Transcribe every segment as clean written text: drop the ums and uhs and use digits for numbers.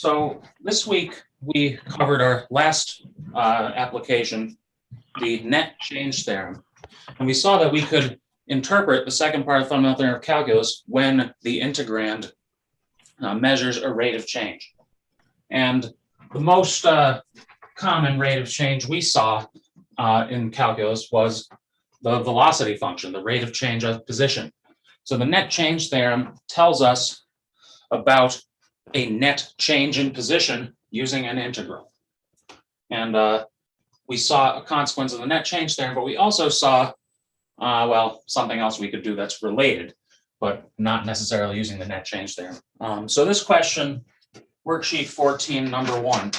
So this week we covered our last application, the net change theorem. And we saw that we could interpret the second part of the fundamental theorem of calculus when the integrand measures a rate of change. And the most common rate of change we saw in calculus was the velocity function, the rate of change of position. So the net change theorem tells us about a net change in position using an integral. And we saw a consequence of the net change theorem, but we also saw, well, something else we could do that's related, but not necessarily using the net change theorem. So this question, worksheet 14, number 1.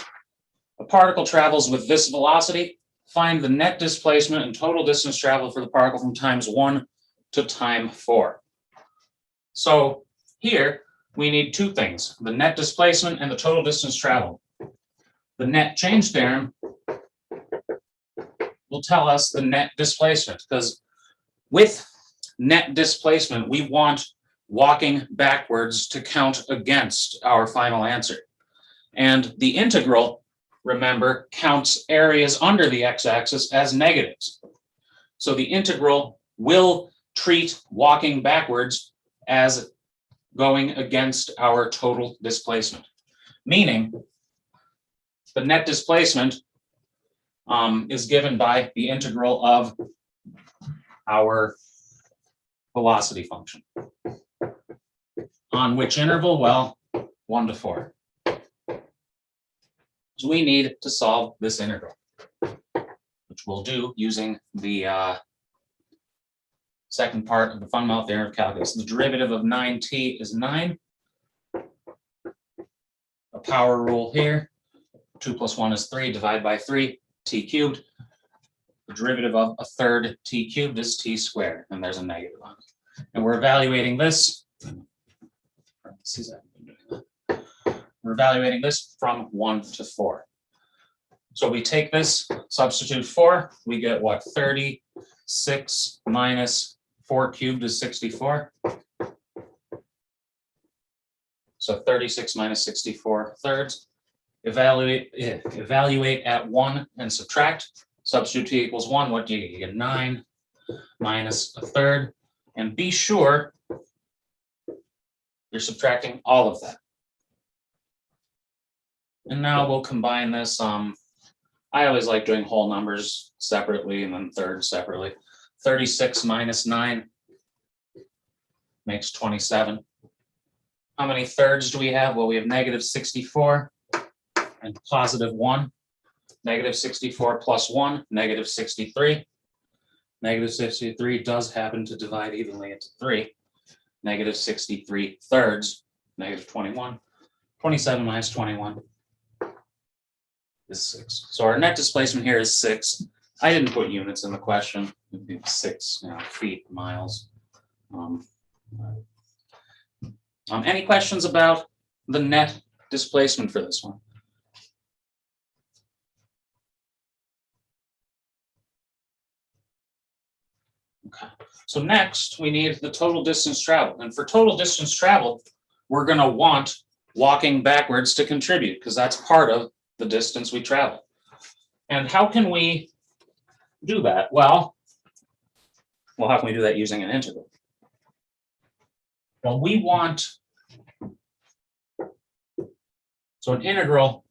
A particle travels with this velocity. Find the net displacement and total distance traveled for the particle from times 1 to time 4. So here we need two things, the net displacement and the total distance traveled. The net change theorem will tell us the net displacement, because with net displacement, we want walking backwards to count against our final answer. And the integral, remember, counts areas under the x-axis as negatives. So the integral will treat walking backwards as going against our total displacement, meaning the net displacement is given by the integral of our velocity function. On which interval? Well, 1 to 4. So we need to solve this integral, which we'll do using the second part of the fundamental theorem of calculus. The derivative of 9t is 9. A power rule here. 2 plus 1 is 3. Divide by 3, t cubed. The derivative of a third t cubed is t squared, and there's a negative on it. And we're evaluating this. We're evaluating this from 1 to 4. So we take this, substitute 4, we get what? 36 minus 4 cubed is 64. So 36 minus 64 thirds. Evaluate at 1 and subtract. Substitute t equals 1. What do you get? You get 9 minus a third. And be sure you're subtracting all of that. And now we'll combine this. I always like doing whole numbers separately and then thirds separately. 36 minus 9 makes 27. How many thirds do we have? Well, we have negative 64 and positive 1. Negative 64 plus 1, negative 63. Negative 63 does happen to divide evenly into 3. Negative 63 thirds, negative 21. 27 minus 21 is 6. So our net displacement here is 6. I didn't put units in the question. It'd be 6 feet, miles. Any questions about the net displacement for this one? Okay. So next we need the total distance traveled. And for total distance traveled, we're going to want walking backwards to contribute, because that's part of the distance we travel. And how can we do that? Well, how can we do that using an integral? Well, we want, so an integral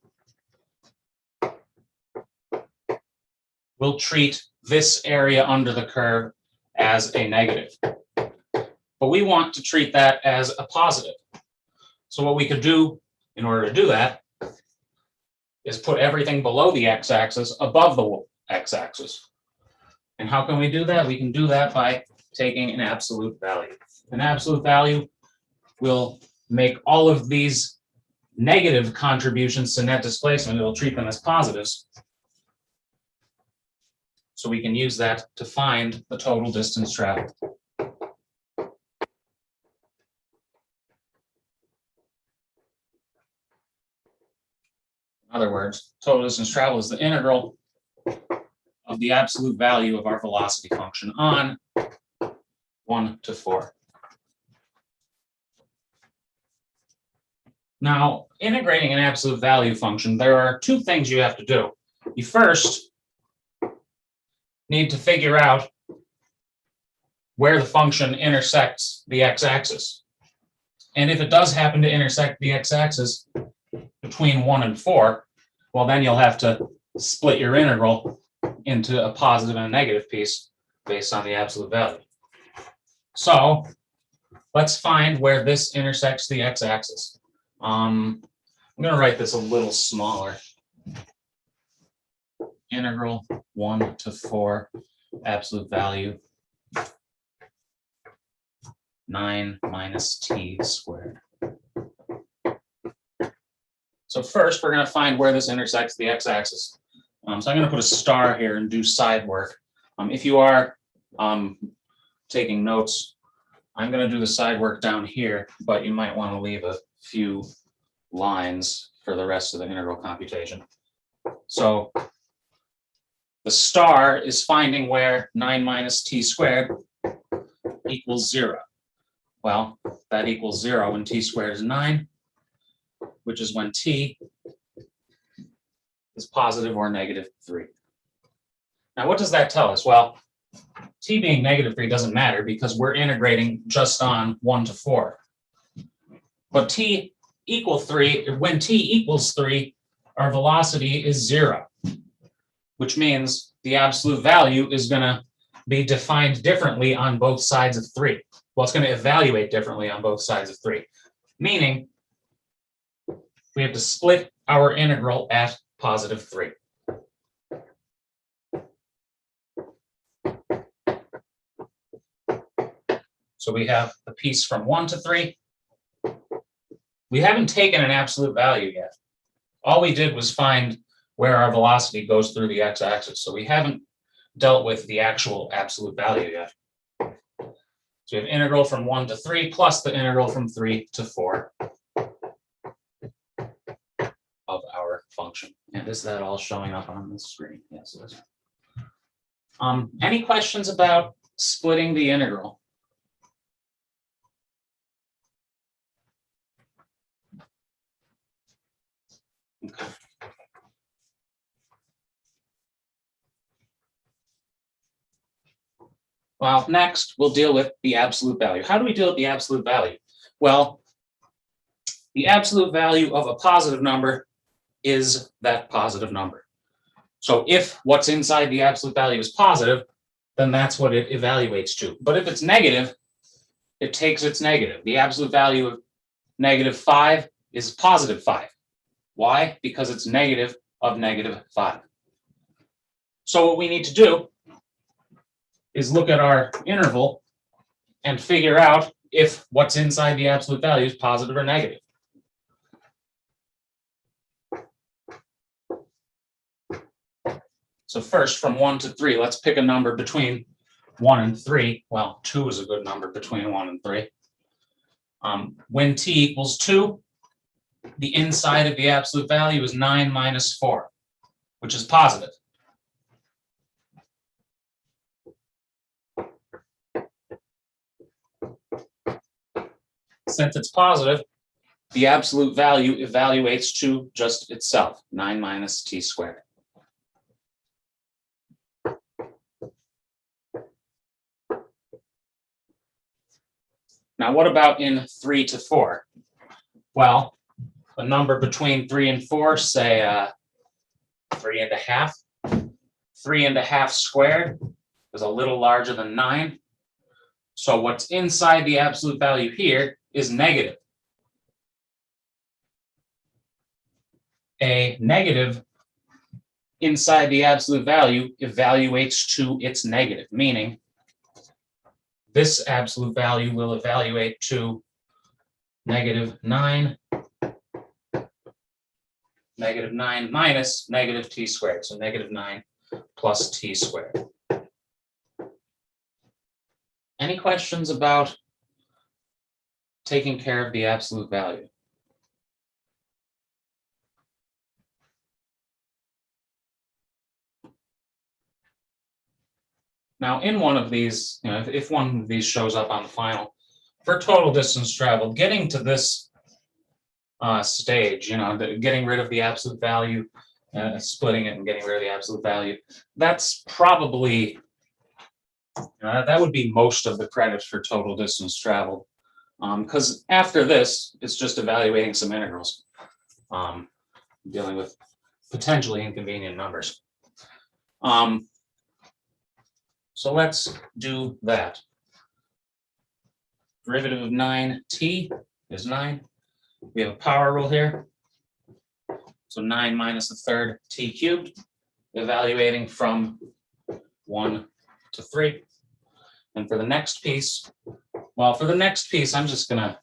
will treat this area under the curve as a negative. But we want to treat that as a positive. So what we could do in order to do that is put everything below the x-axis above the x-axis. And how can we do that? We can do that by taking an absolute value. An absolute value will make all of these negative contributions to net displacement. It will treat them as positives. So we can use that to find the total distance traveled. In other words, total distance traveled is the integral of the absolute value of our velocity function on 1 to 4. Now, integrating an absolute value function, there are two things you have to do. You first need to figure out where the function intersects the x-axis. And if it does happen to intersect the x-axis between 1 and 4, well, then you'll have to split your integral into a positive and a negative piece based on the absolute value. So let's find where this intersects the x-axis. I'm going to write this a little smaller. Integral 1 to 4 absolute value 9 minus t squared. So first, we're going to find where this intersects the x-axis. So I'm going to put a star here and do side work. If you are taking notes, I'm going to do the side work down here, but you might want to leave a few lines for the rest of the integral computation. So the star is finding where 9 minus t squared equals 0. Well, that equals 0 when t squared is 9, which is when t is positive or negative 3. Now, what does that tell us? Well, t being negative 3 doesn't matter because we're integrating just on 1 to 4. But t equals 3, when t equals 3, our velocity is 0, which means the absolute value is going to be defined differently on both sides of 3. Well, it's going to evaluate differently on both sides of 3, meaning we have to split our integral at positive 3. So we have the piece from 1 to 3. We haven't taken an absolute value yet. All we did was find where our velocity goes through the x-axis. So we haven't dealt with the actual absolute value yet. So we have integral from 1 to 3 plus the integral from 3 to 4 of our function. And is that all showing up on the screen? Yes, it is. Any questions about splitting the integral? Okay. Well, next we'll deal with the absolute value. How do we deal with the absolute value? Well, the absolute value of a positive number is that positive number. So if what's inside the absolute value is positive, then that's what it evaluates to. But if it's negative, it takes its negative. The absolute value of negative 5 is positive 5. Why? Because it's negative of negative 5. So what we need to do is look at our interval and figure out if what's inside the absolute value is positive or negative. So first, from 1 to 3, let's pick a number between 1 and 3. Well, 2 is a good number between 1 and 3. When t equals 2, the inside of the absolute value is 9 minus 4, which is positive. Since it's positive, the absolute value evaluates to just itself, 9 minus t squared. Now, what about in 3 to 4? Well, a number between 3 and 4, say 3.5. 3.5 squared is a little larger than 9. So what's inside the absolute value here is negative. A negative inside the absolute value evaluates to its negative, meaning this absolute value will evaluate to negative 9 minus negative t squared, so negative 9 plus t squared. Any questions about taking care of the absolute value? Now, in one of these, if one of these shows up on the final, for total distance traveled, getting to this stage, getting rid of the absolute value, splitting it and getting rid of the absolute value. That's probably, that would be most of the credit for total distance traveled. Because after this, it's just evaluating some integrals, dealing with potentially inconvenient numbers. So let's do that. Derivative of 9t is 9. We have a power rule here. So 9 minus a third t cubed, evaluating from 1 to 3. And for the next piece, I'm just going to,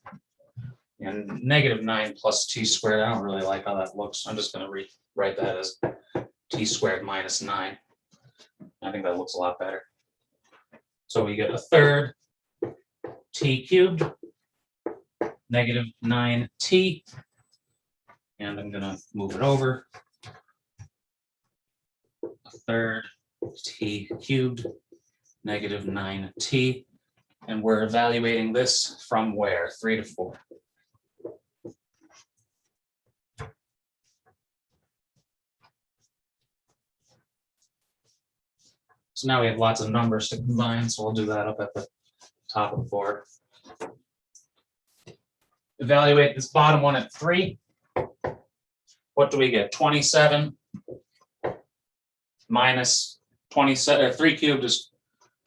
negative 9 plus t squared. I don't really like how that looks. I'm just going to rewrite that as t squared minus 9. I think that looks a lot better. So we get a third t cubed, negative 9t, and I'm going to move it over. A third t cubed, negative 9t, and we're evaluating this from where? 3 to 4. So now we have lots of numbers to combine, so we'll do that up at the top of the board. Evaluate this bottom one at 3. What do we get? 27 minus 27, or 3 cubed is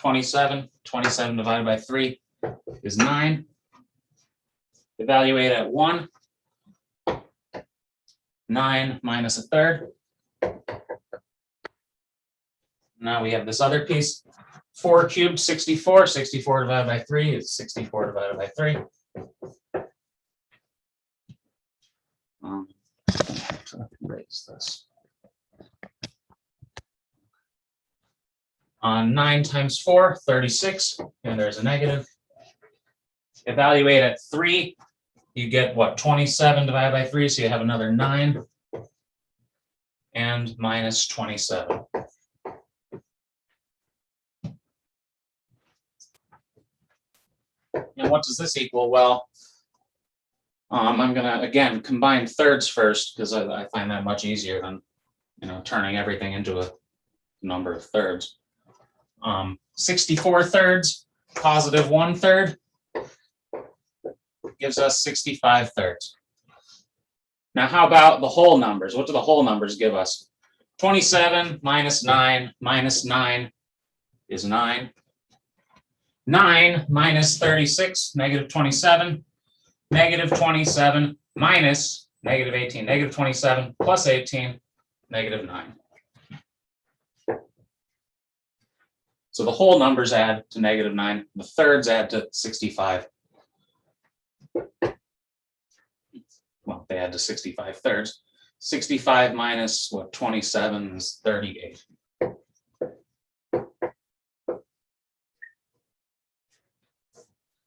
27. 27 divided by 3 is 9. Evaluate at 1. 9 minus a third. Now we have this other piece. 4 cubed, 64. 64 divided by 3 is 64 divided by 3. Erase this. 9 times 4, 36, and there's a negative. Evaluate at 3, you get what? 27 divided by 3, so you have another 9, and minus 27. And what does this equal? Well, I'm going to, again, combine thirds first, because I find that much easier than, turning everything into a number of thirds. 64 thirds, positive 1 third, gives us 65 thirds. Now, how about the whole numbers? What do the whole numbers give us? 27 minus 9 is 9. 9 minus 36, negative 27. Negative 27 minus negative 18. Negative 27 plus 18, negative 9. So the whole numbers add to negative 9. The thirds add to 65. Well, they add to 65 thirds. 65 minus, 27 is 38.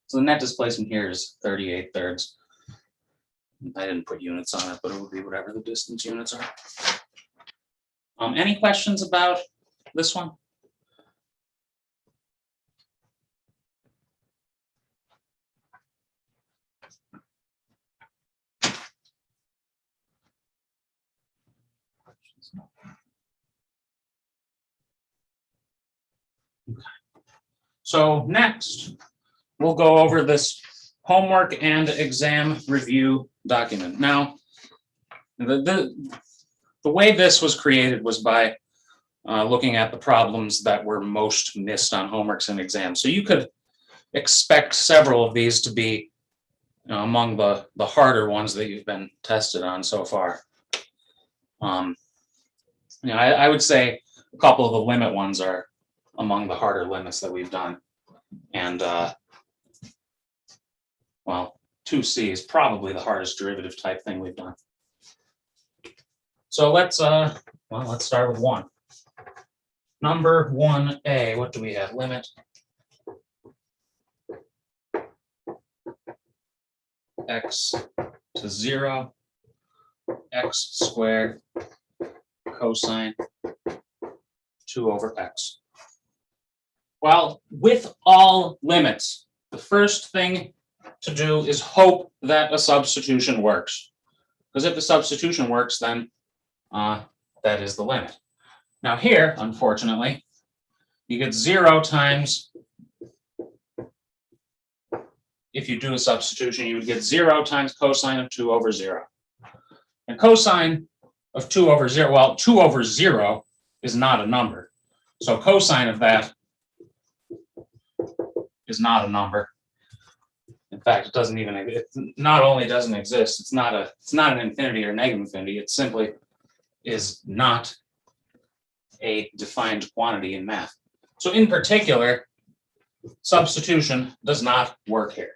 So the net displacement here is 38 thirds. I didn't put units on it, but it would be whatever the distance units are. Any questions about this one? Okay. So next, we'll go over this homework and exam review document. Now, the way this was created was by looking at the problems that were most missed on homeworks and exams. So you could expect several of these to be among the harder ones that you've been tested on so far. I would say a couple of the limit ones are among the harder limits that we've done. And well, 2C is probably the hardest derivative type thing we've done. So let's start with 1. Number 1A, what do we have? Limit x to 0, x squared cosine 2 over x. Well, with all limits, the first thing to do is hope that a substitution works. because if the substitution works, then that is the limit. Now here, unfortunately, you get 0 times, if you do a substitution, you would get 0 times cosine of 2 over 0. And cosine of 2 over 0, well, 2 over 0 is not a number. So cosine of that is not a number. In fact, it doesn't even, it not only doesn't exist, it's not an infinity or negative infinity, it simply is not a defined quantity in math. So in particular, substitution does not work here.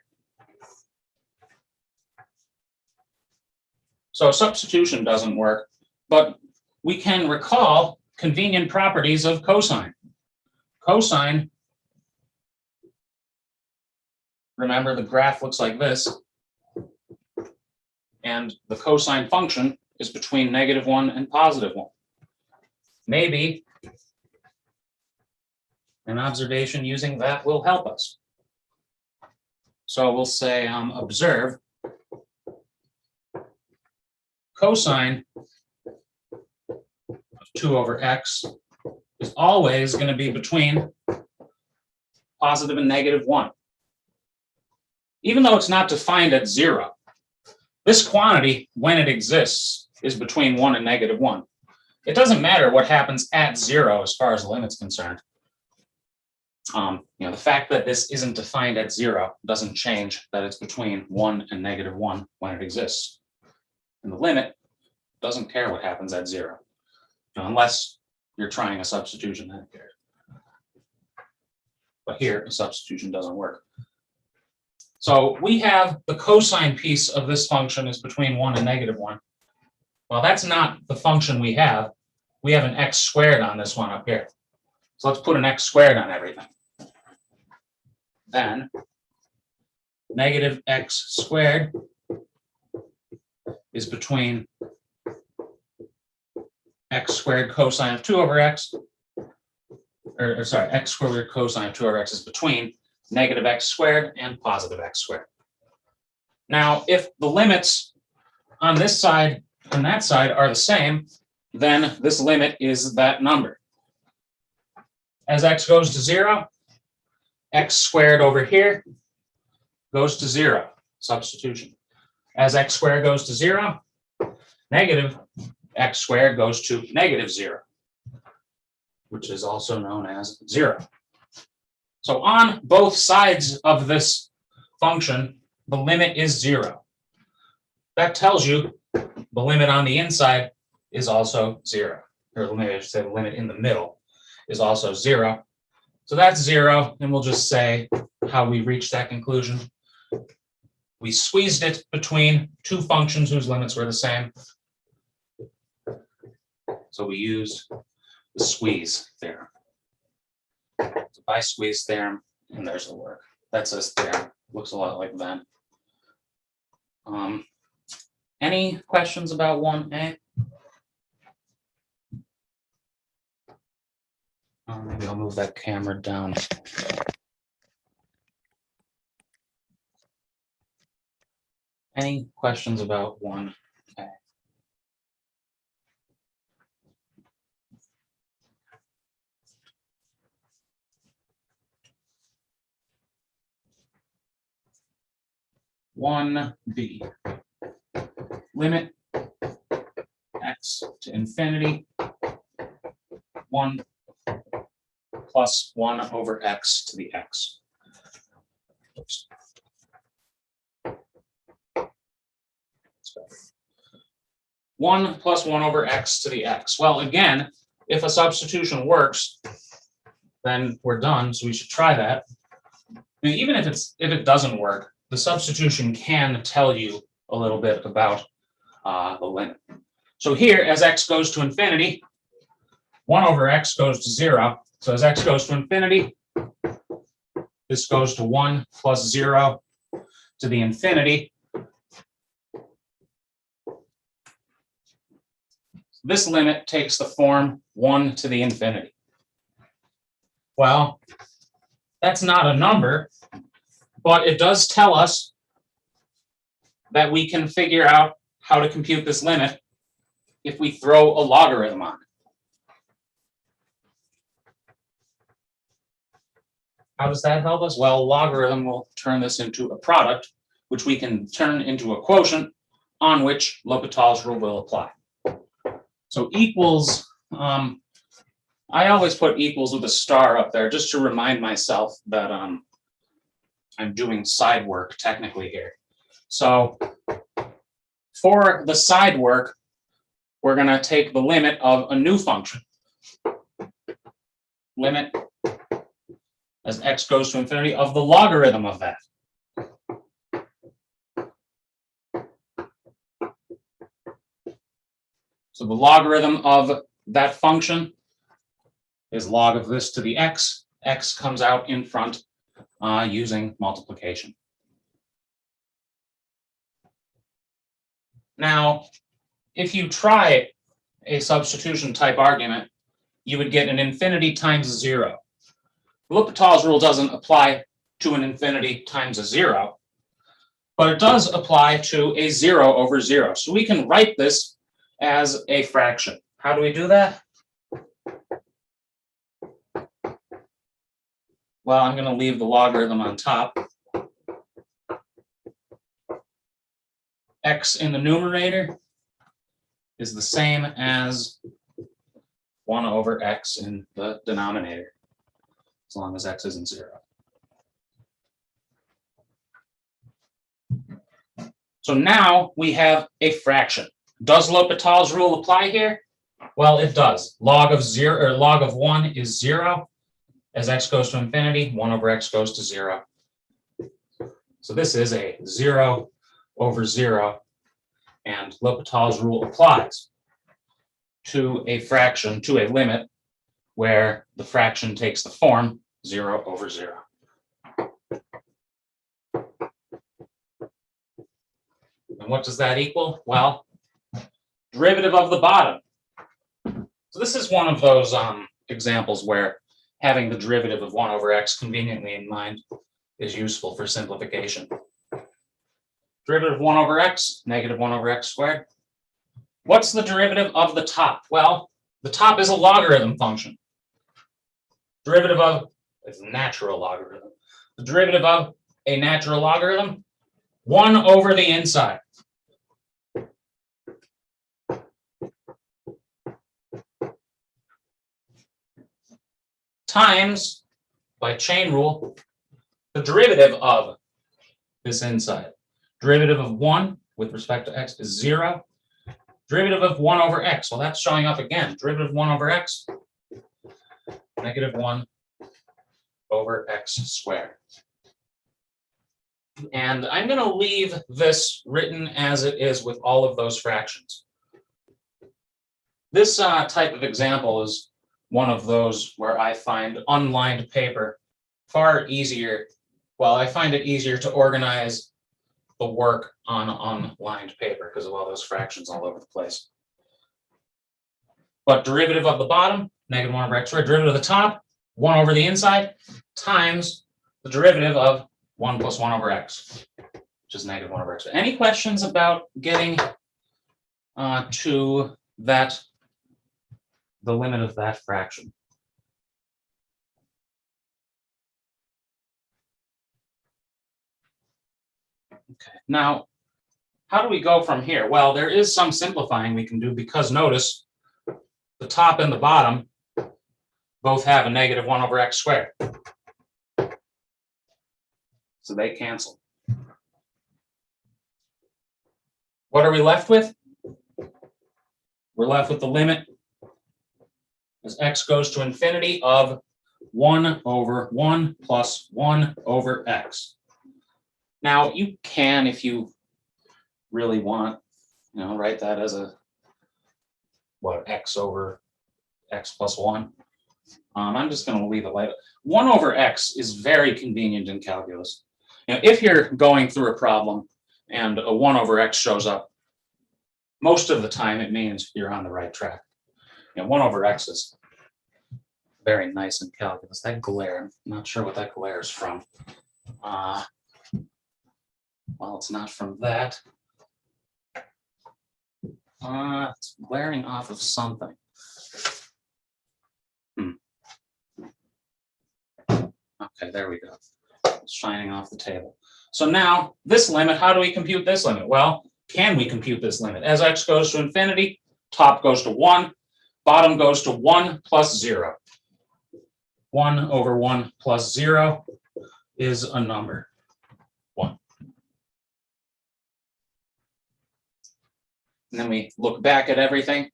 So substitution doesn't work, but we can recall convenient properties of cosine. Cosine, remember the graph looks like this, and the cosine function is between -1 and +1. Maybe an observation using that will help us. So we'll say observe cosine of 2 over x is always going to be between positive and -1. Even though it's not defined at 0, this quantity, when it exists, is between 1 and -1. It doesn't matter what happens at 0 as far as the limit's concerned. The fact that this isn't defined at 0 doesn't change that it's between 1 and -1 when it exists. And the limit doesn't care what happens at 0, unless you're trying a substitution, then it cares. But here, a substitution doesn't work. So we have the cosine piece of this function is between 1 and -1. Well, that's not the function we have. We have an x squared on this one up here. So let's put an x squared on everything. Then -x squared is between x squared cosine of 2 over x, or sorry, x squared cosine of 2 over x is between -x squared and +x squared. Now, if the limits on this side and that side are the same, then this limit is that number. As x goes to 0, x squared over here goes to 0, substitution. As x squared goes to 0, -x squared goes to -0, which is also known as 0. So on both sides of this function, the limit is 0. That tells you the limit on the inside is also 0. Or maybe I should say the limit in the middle is also 0. So that's 0, and we'll just say how we reached that conclusion. We squeezed it between two functions whose limits were the same. So we used the squeeze theorem. So by squeeze theorem, and there's the work. That's this theorem. Looks a lot like that. Any questions about 1A? Maybe I'll move that camera down. Any questions about 1A? One B. Limit x to infinity 1 plus 1 over x to the x. Oops. 1 plus 1 over x to the x. Well, again, if a substitution works, then we're done, so we should try that. And even if it doesn't work, the substitution can tell you a little bit about the limit. So here, as x goes to infinity, 1 over x goes to 0. So as x goes to infinity, this goes to 1 plus 0 to the infinity. This limit takes the form 1 to the infinity. Well, that's not a number, but it does tell us that we can figure out how to compute this limit if we throw a logarithm on it. How does that help us? Well, logarithm will turn this into a product, which we can turn into a quotient on which L'Hopital's rule will apply. So equals, I always put equals with a star up there just to remind myself that I'm doing side work technically here. So for the side work, we're going to take the limit of a new function. Limit as x goes to infinity of the logarithm of that. So the logarithm of that function is log of this to the x. X comes out in front using multiplication. Now, if you try a substitution type argument, you would get an infinity times 0. L'Hopital's rule doesn't apply to an infinity times a 0, but it does apply to a 0 over 0. So we can write this as a fraction. How do we do that? Well, I'm going to leave the logarithm on top. X in the numerator is the same as 1 over x in the denominator, as long as x isn't 0. So now we have a fraction. Does L'Hopital's rule apply here? Well, it does. Log of 0 or log of 1 is 0. As x goes to infinity, 1 over x goes to 0. So this is a 0 over 0, and L'Hopital's rule applies to a fraction, to a limit, where the fraction takes the form 0 over 0. And what does that equal? Well, derivative of the bottom. So this is one of those examples where having the derivative of 1 over x conveniently in mind is useful for simplification. Derivative of 1 over x, negative 1 over x squared. What's the derivative of the top? Well, the top is a logarithm function. Derivative of is a natural logarithm. The derivative of a natural logarithm, 1 over the inside. Times, by chain rule, the derivative of this inside. Derivative of 1 with respect to x is 0. Derivative of 1 over x, well, that's showing up again. Derivative of 1 over x, negative 1 over x squared. And I'm going to leave this written as it is with all of those fractions. This type of example is one of those where I find unlined paper far easier. Well, I find it easier to organize the work on unlined paper because of all those fractions all over the place. But derivative of the bottom, negative 1 over x squared. Derivative of the top, 1 over the inside, times the derivative of 1 plus 1 over x, which is negative 1 over x. Any questions about getting to that, the limit of that fraction? Okay, now, how do we go from here? Well, there is some simplifying we can do because notice the top and the bottom both have a negative 1 over x squared. So they cancel. What are we left with? We're left with the limit as x goes to infinity of 1 over 1 plus 1 over x. Now, you can, if you really want, write that as a, x over x plus 1. I'm just going to leave it like 1 over x is very convenient in calculus. If you're going through a problem and a 1 over x shows up, most of the time it means you're on the right track. 1 over x is very nice in calculus. That glare, I'm not sure what that glare is from. Well, it's not from that. It's glaring off of something. Okay, there we go. It's shining off the table. So now this limit, how do we compute this limit? Well, can we compute this limit? As x goes to infinity, top goes to 1, bottom goes to 1 plus 0. 1 over 1 plus 0 is a number, 1. And then we look back at everything,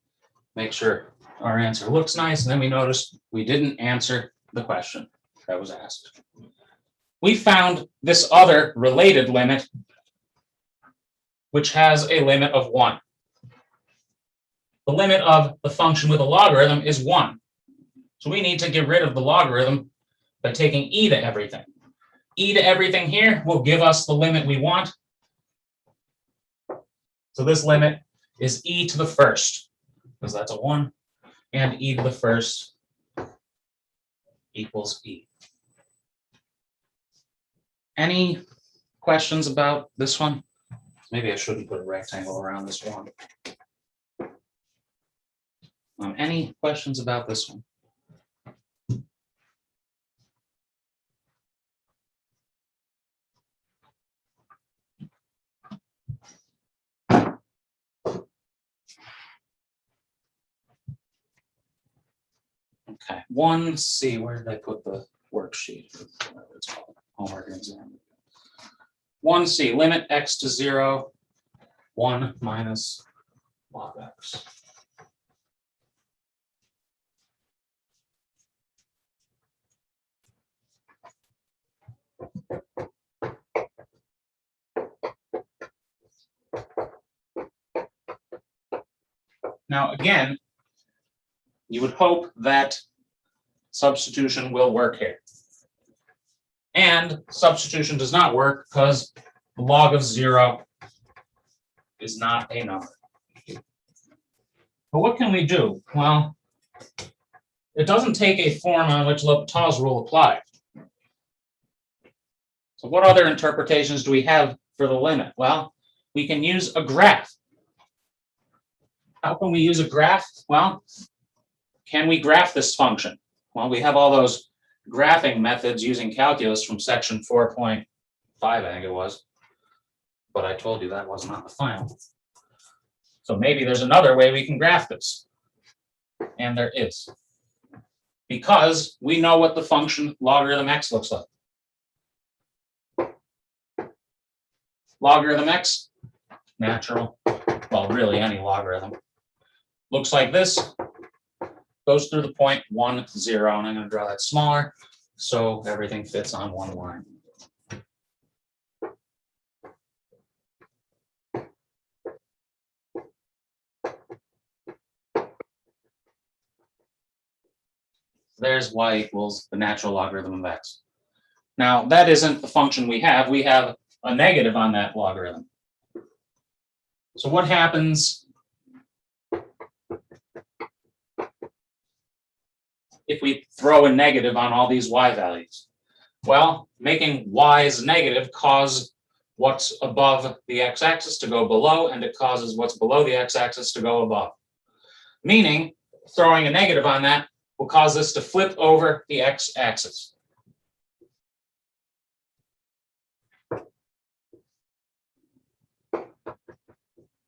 make sure our answer looks nice, and then we notice we didn't answer the question that was asked. We found this other related limit, which has a limit of 1. The limit of the function with a logarithm is 1. So we need to get rid of the logarithm by taking e to everything. E to everything here will give us the limit we want. So this limit is e to the first, because that's a 1, and e to the first equals e. Any questions about this one? Maybe I shouldn't put a rectangle around this one. Any questions about this one? Okay, 1C, where did I put the worksheet? Whatever it's called, homework exam. 1C, limit x to 0, 1 minus log x. Now, again, you would hope that substitution will work here. And substitution does not work because the log of 0 is not a number. But what can we do? Well, it doesn't take a form on which L'Hopital's rule applies. So what other interpretations do we have for the limit? Well, we can use a graph. How can we use a graph? Well, can we graph this function? Well, we have all those graphing methods using calculus from section 4.5, I think it was. But I told you that was not the final. So maybe there's another way we can graph this. And there is. Because we know what the function logarithm x looks like. Logarithm x, natural, well, really any logarithm, looks like this, goes through the point 1, 0, and I'm going to draw that smaller so everything fits on one line. There's y equals the natural logarithm of x. Now, that isn't the function we have. We have a negative on that logarithm. So what happens if we throw a negative on all these y values? Well, making y's negative causes what's above the x-axis to go below, and it causes what's below the x-axis to go above. Meaning, throwing a negative on that will cause this to flip over the x-axis.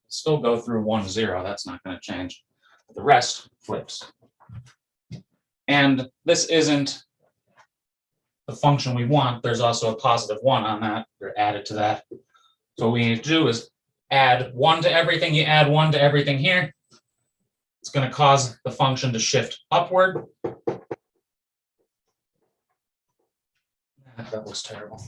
Still go through 1, 0, that's not going to change. The rest flips. And this isn't the function we want. There's also a positive 1 on that, or added to that. So what we need to do is add 1 to everything. You add 1 to everything here. It's going to cause the function to shift upward. That looks terrible.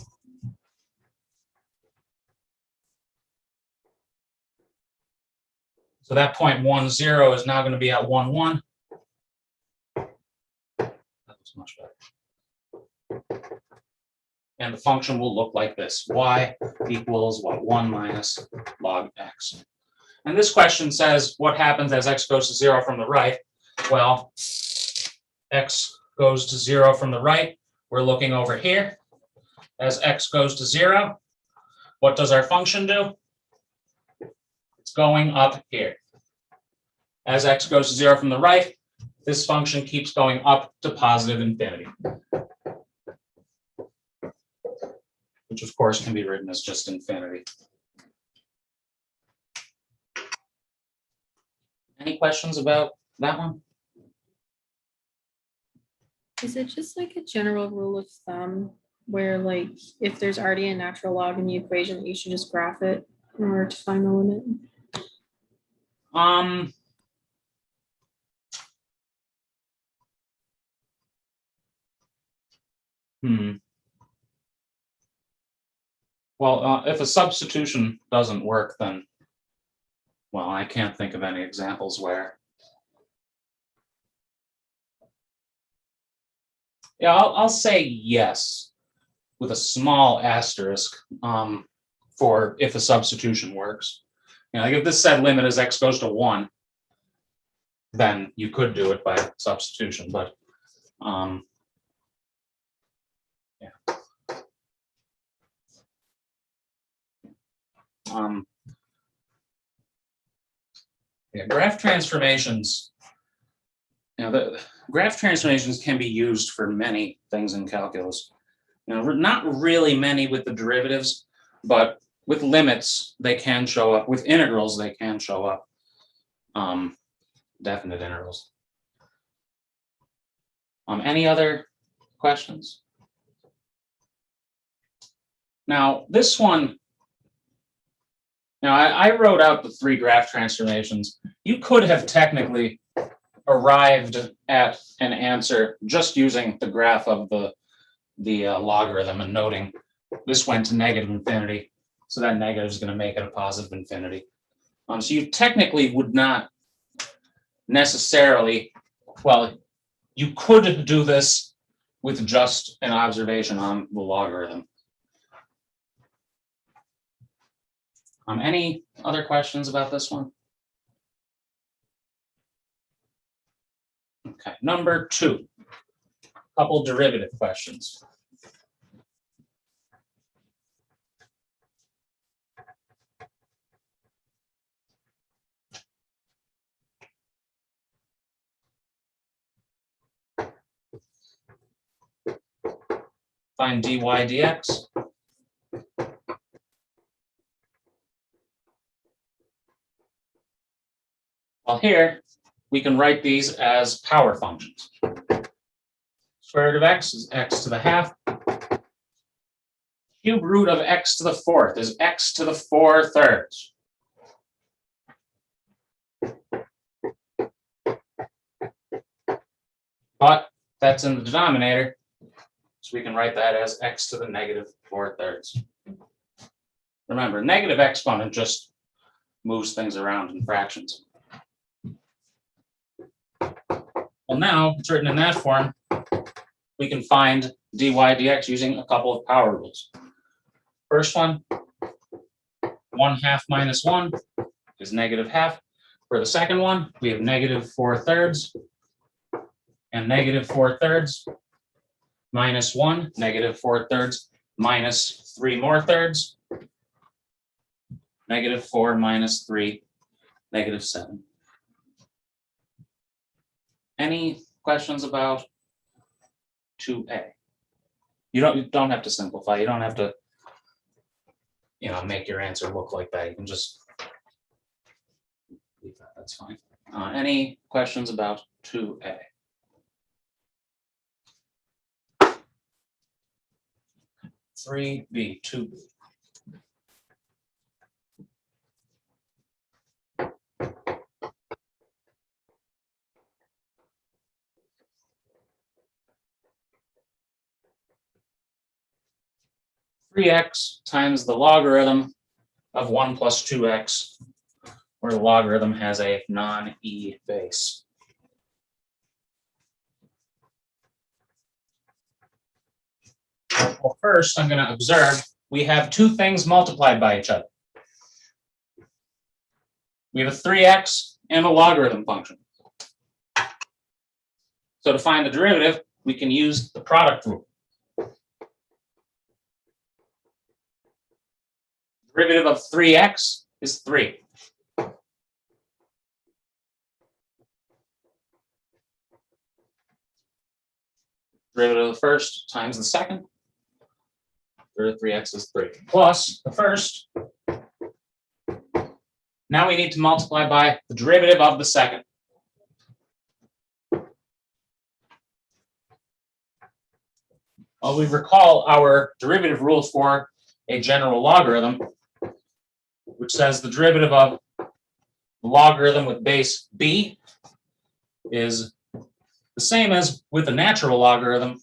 So that point 1, 0 is now going to be at 1, 1. That looks much better. And the function will look like this. Y equals what? 1 minus log x. And this question says, what happens as x goes to 0 from the right? Well, x goes to 0 from the right. We're looking over here. As x goes to 0, what does our function do? It's going up here. as x goes to 0 from the right, this function keeps going up to positive infinity, which of course can be written as just infinity. Any questions about that one? Is it just like a general rule of thumb where like if there's already a natural log in the equation, you should just graph it in order to find the limit? Well, if a substitution doesn't work, then, well, I can't think of any examples where. Yeah, I'll say yes with a small asterisk for if a substitution works. You know, like if this said limit as x goes to 1, then you could do it by substitution, but yeah. Yeah, graph transformations. You know, the graph transformations can be used for many things in calculus. You know, not really many with the derivatives, but with limits, they can show up. With integrals, they can show up. Definite integrals. Any other questions? Now, this one, now I wrote out the 3 graph transformations. You could have technically arrived at an answer just using the graph of the logarithm and noting this went to negative infinity, so that negative is going to make it a positive infinity. So you technically would not necessarily, well, you could do this with just an observation on the logarithm. Any other questions about this one? Okay, number 2, couple derivative questions. Find dy dx. Well, here we can write these as power functions. Square root of x is x to the half. Cube root of x to the 4th is x to the 4/3. But that's in the denominator, so we can write that as x to the negative 4/3. Remember, negative exponent just moves things around in fractions. Well, now it's written in that form. We can find dy dx using a couple of power rules. First one, 1/2 minus 1 is negative half. For the second one, we have negative 4/3 and negative 4/3 minus 1, negative 4/3 minus 3 more thirds, negative 4 minus 3, negative 7. Any questions about 2a? You don't have to simplify. You don't have to, you know, make your answer look like that. You can just leave that. That's fine. Any questions about 2a? Three B, 2b. Three x times the logarithm of 1 plus 2x, where the logarithm has a non-e base. Well, first, I'm going to observe we have 2 things multiplied by each other. We have a 3x and a logarithm function. So to find the derivative, we can use the product rule. Derivative of 3x is 3. derivative of the first times the second. 3x is 3 plus the first. Now we need to multiply by the derivative of the second. Well, we recall our derivative rules for a general logarithm, which says the derivative of the logarithm with base b is the same as with a natural logarithm,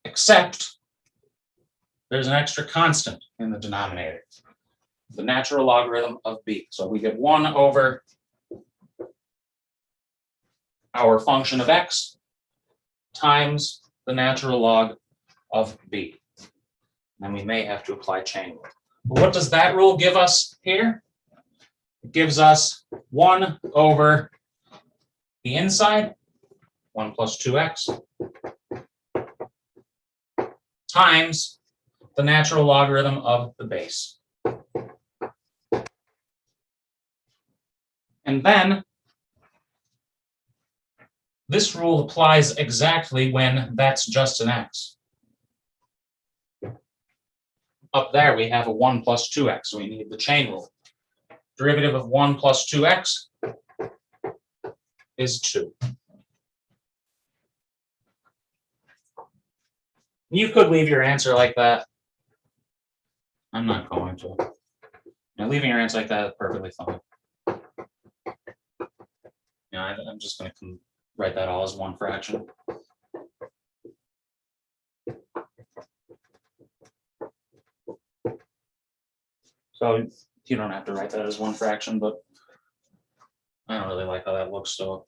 except there's an extra constant in the denominator, the natural logarithm of b. So we get 1 over our function of x times the natural log of b. And we may have to apply chain rule. But what does that rule give us here? It gives us 1 over the inside, 1 plus 2x, times the natural logarithm of the base. And then this rule applies exactly when that's just an x. Up there we have a 1 plus 2x, so we need the chain rule. Derivative of 1 plus 2x is 2. You could leave your answer like that. I'm not going to. Now, leaving your answer like that is perfectly fine. I'm just going to write that all as one fraction. So you don't have to write that as one fraction, but I don't really like how that looks, so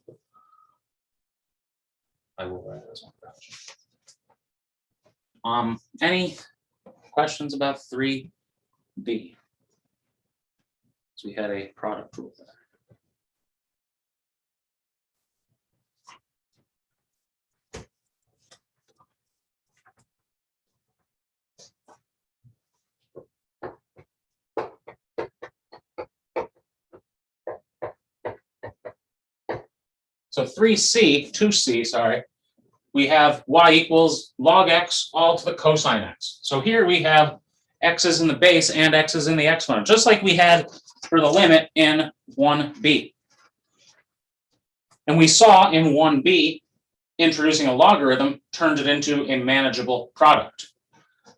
I will write it as one fraction. Any questions about 3b? So we had a product rule there. So 2c, sorry, we have y equals log x all to the cosine x. So here we have x's in the base and x's in the exponent, just like we had for the limit in 1b. And we saw in 1b, introducing a logarithm turned it into a manageable product.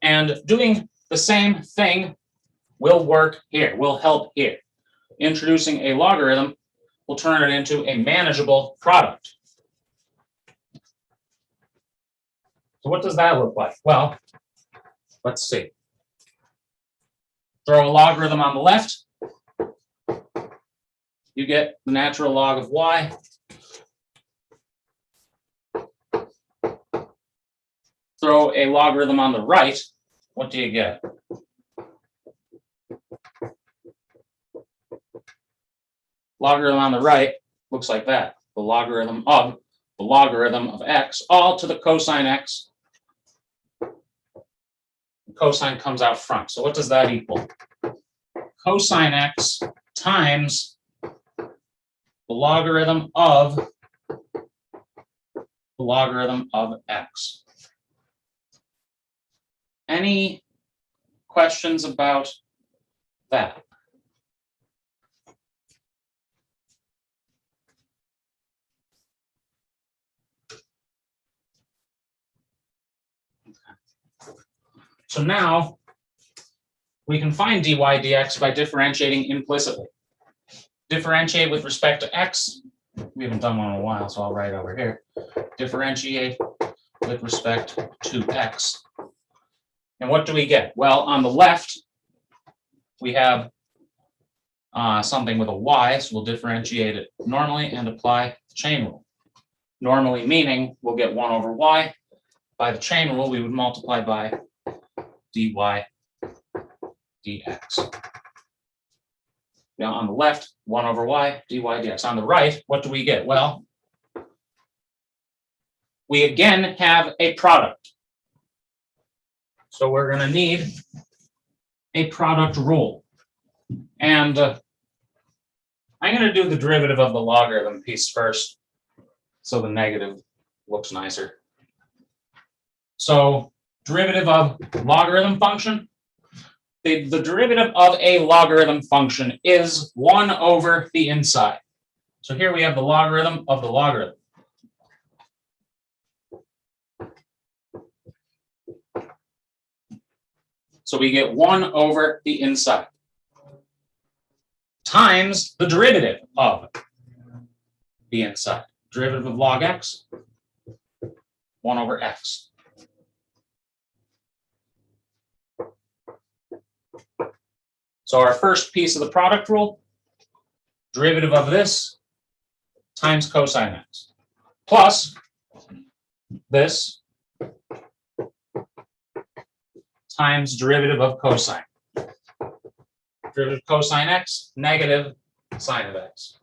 And doing the same thing will work here, will help here. Introducing a logarithm will turn it into a manageable product. So what does that look like? Well, let's see. Throw a logarithm on the left. You get the natural log of y. Throw a logarithm on the right. What do you get? Logarithm on the right looks like that. The logarithm of x all to the cosine x. The cosine comes out front. So what does that equal? Cosine x times the logarithm of x. Any questions about that? So now we can find dy dx by differentiating implicitly. Differentiate with respect to x. We haven't done one in a while, so I'll write over here. Differentiate with respect to x. And what do we get? Well, on the left, we have something with a y, so we'll differentiate it normally and apply the chain rule. Normally meaning we'll get 1 over y. By the chain rule, we would multiply by dy dx. Now on the left, 1 over y, dy dx. On the right, what do we get? Well, we again have a product. So we're going to need a product rule. And I'm going to do the derivative of the logarithm piece first, so the negative looks nicer. So derivative of logarithm function. The derivative of a logarithm function is 1 over the inside. So here we have the logarithm of the logarithm. So we get 1 over the inside times the derivative of the inside. Derivative of log x, 1 over x. So our first piece of the product rule, derivative of this times cosine x, plus this times derivative of cosine. Derivative of cosine x, negative sine of x.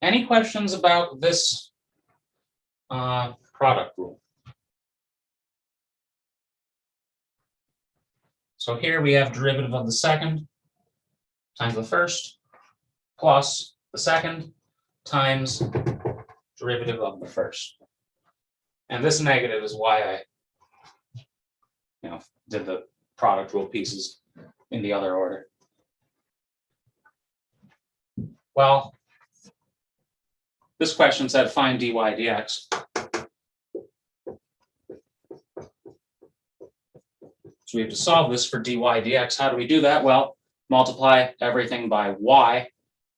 Any questions about this product rule? So here we have derivative of the second times the first plus the second times derivative of the first. And this negative is why I did the product rule pieces in the other order. Well, this question said find dy dx. So we have to solve this for dy dx. How do we do that? Well, multiply everything by y.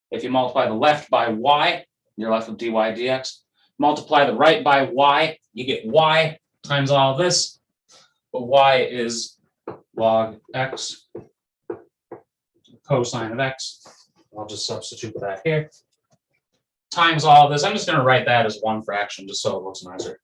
If you multiply the left by y, you're left with dy dx. Multiply the right by y, you get y times all of this. But y is log x, cosine of x. I'll just substitute that here. Times all of this. I'm just going to write that as one fraction just so it looks nicer.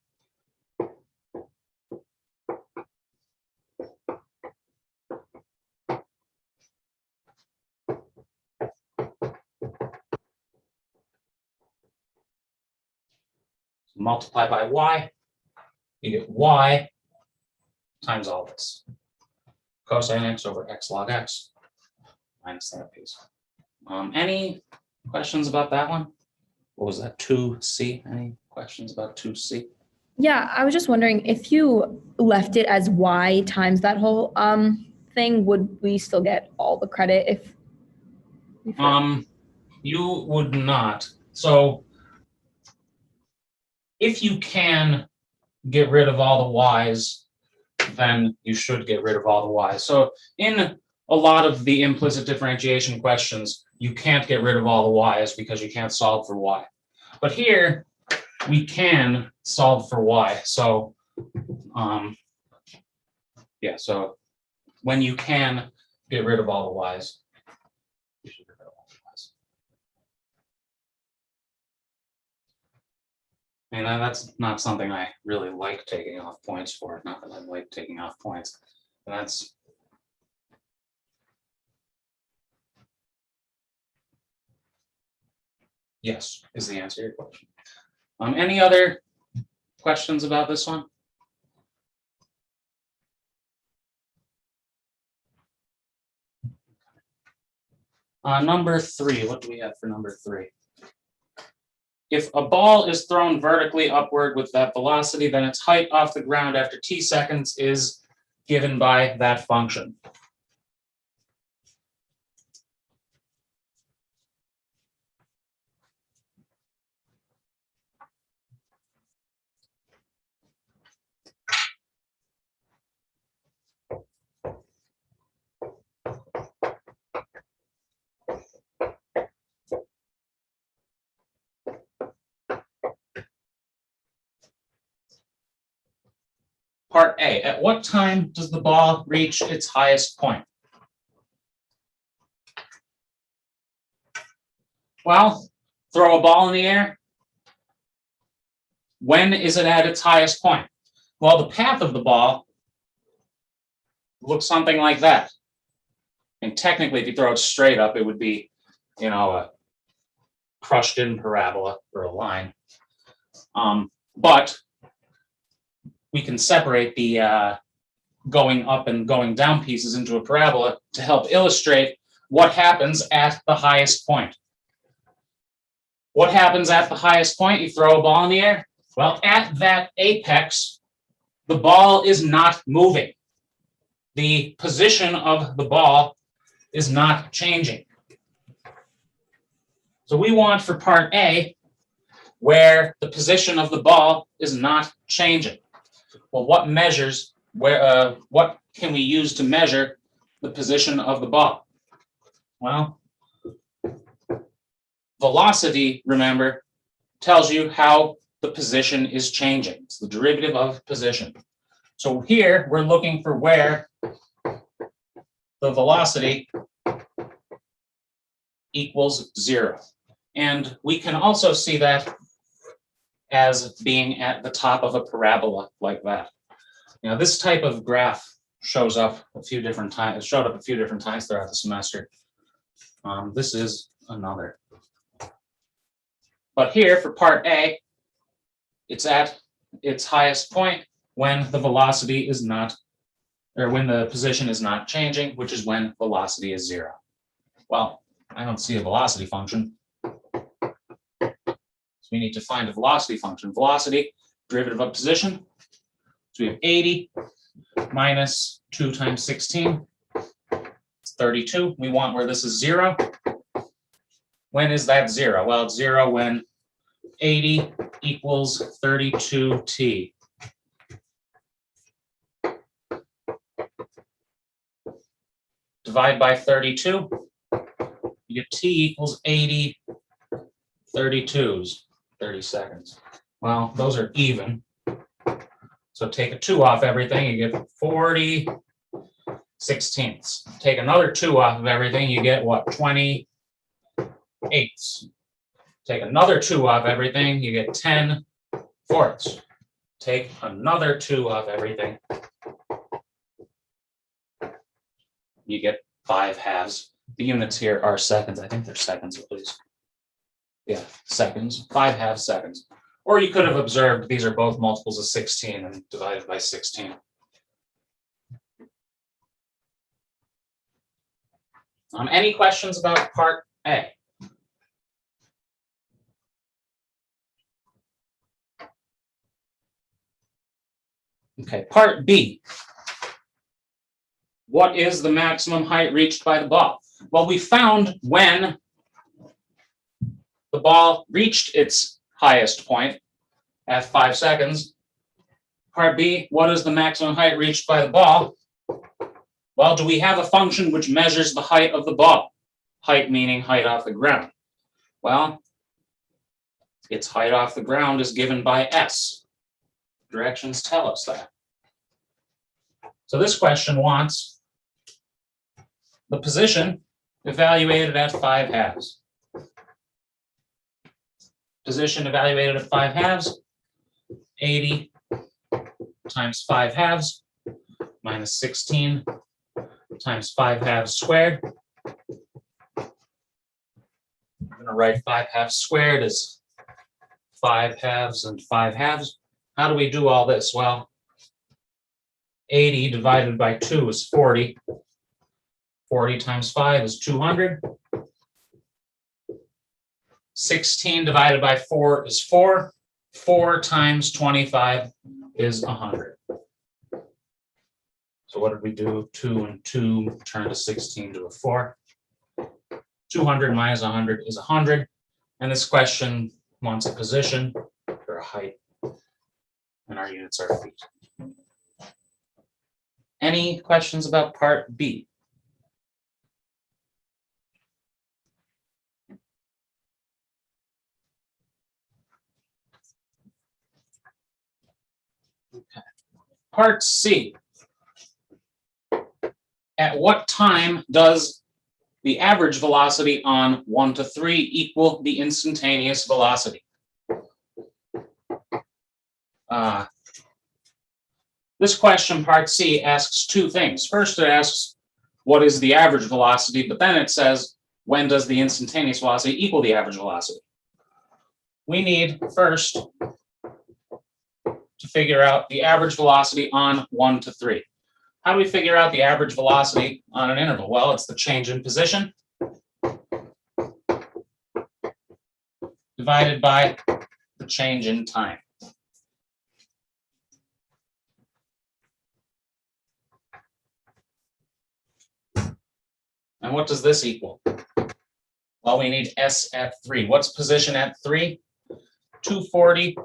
Multiply by y, you get y times all this. Cosine x over x log x minus that piece. Any questions about that one? What was that, 2c? Any questions about 2c? Yeah, I was just wondering if you left it as y times that whole thing, would we still get all the credit if? You would not. So if you can get rid of all the y's, then you should get rid of all the y's. So in a lot of the implicit differentiation questions, you can't get rid of all the y's because you can't solve for y. But here, we can solve for y. So, yeah, so when you can get rid of all the y's, you should get rid of all the y's. And that's not something I really like taking off points for. Not that I like taking off points. But that's yes, is the answer to your question. Any other questions about this one? Number 3, what do we have for number 3? If a ball is thrown vertically upward with that velocity, then its height off the ground after t seconds is given by that function. Part A, at what time does the ball reach its highest point? Well, throw a ball in the air. When is it at its highest point? Well, the path of the ball looks something like that. And technically, if you throw it straight up, it would be, a crushed in parabola or a line. But we can separate the going up and going down pieces into a parabola to help illustrate what happens at the highest point. What happens at the highest point? You throw a ball in the air. Well, at that apex, the ball is not moving. The position of the ball is not changing. So we want for part A, where the position of the ball is not changing. Well, what measures, what can we use to measure the position of the ball? Well, velocity, remember, tells you how the position is changing. It's the derivative of position. So here we're looking for where the velocity equals 0. And we can also see that as being at the top of a parabola like that. Now, this type of graph shows up a few different times. It showed up a few different times throughout the semester. This is another. But here for part A, it's at its highest point when the velocity is not, or when the position is not changing, which is when velocity is 0. Well, I don't see a velocity function. So we need to find a velocity function. Velocity, derivative of position. So we have 80 minus 2 times 16. It's 32. We want where this is 0. When is that 0? Well, it's 0 when 80 equals 32t. Divide by 32. You get t equals 80 32s. 30 seconds. Well, those are even. So take a 2 off everything, you get 40 sixteenths. Take another 2 off of everything, you get what? 20 eighths. Take another 2 off everything, you get 10 fourths. Take another 2 off everything, you get 5 halves. The units here are seconds. I think they're seconds at least. Yeah, seconds, 5 half seconds. Or you could have observed these are both multiples of 16 and divided by 16. Any questions about part A? Okay, part B. What is the maximum height reached by the ball? Well, we found when the ball reached its highest point at 5 seconds. Part B, what is the maximum height reached by the ball? Well, do we have a function which measures the height of the ball? Height meaning height off the ground. Well, its height off the ground is given by S. Directions tell us that. So this question wants the position evaluated at 5 halves. Position evaluated at 5 halves, 80 times 5 halves minus 16 times 5 halves squared. I'm going to write 5 halves squared as 5 halves and 5 halves. How do we do all this? Well, 80 divided by 2 is 40. 40 times 5 is 200. 16 divided by 4 is 4. 4 times 25 is 100. So what did we do? 2 and 2 turn to 16 to a 4. 200 minus 100 is 100. And this question wants a position or a height. And our units are feet. Any questions about part B? Okay. Part C. At what time does the average velocity on 1 to 3 equal the instantaneous velocity? This question, part C, asks two things. First, it asks, what is the average velocity? But then it says, when does the instantaneous velocity equal the average velocity? We need first to figure out the average velocity on 1 to 3. How do we figure out the average velocity on an interval? Well, it's the change in position divided by the change in time. And what does this equal? Well, we need S at 3. What's position at 3? 240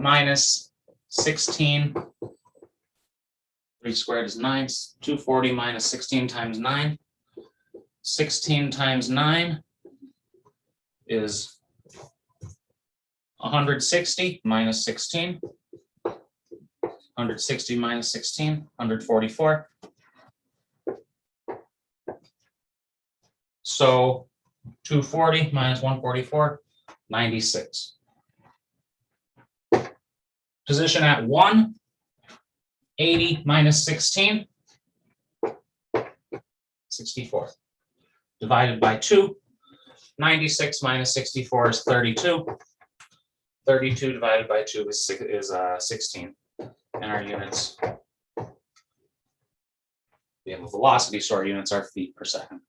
minus 16. 3 squared is 9. 240 minus 16 times 9. 16 times 9 is 160 minus 16. 160 minus 16, 144. So 240 minus 144, 96. Position at 1, 80 minus 16, 64. Divided by 2, 96 minus 64 is 32. 32 divided by 2 is 16. And our units, we have a velocity, so our units are feet per second.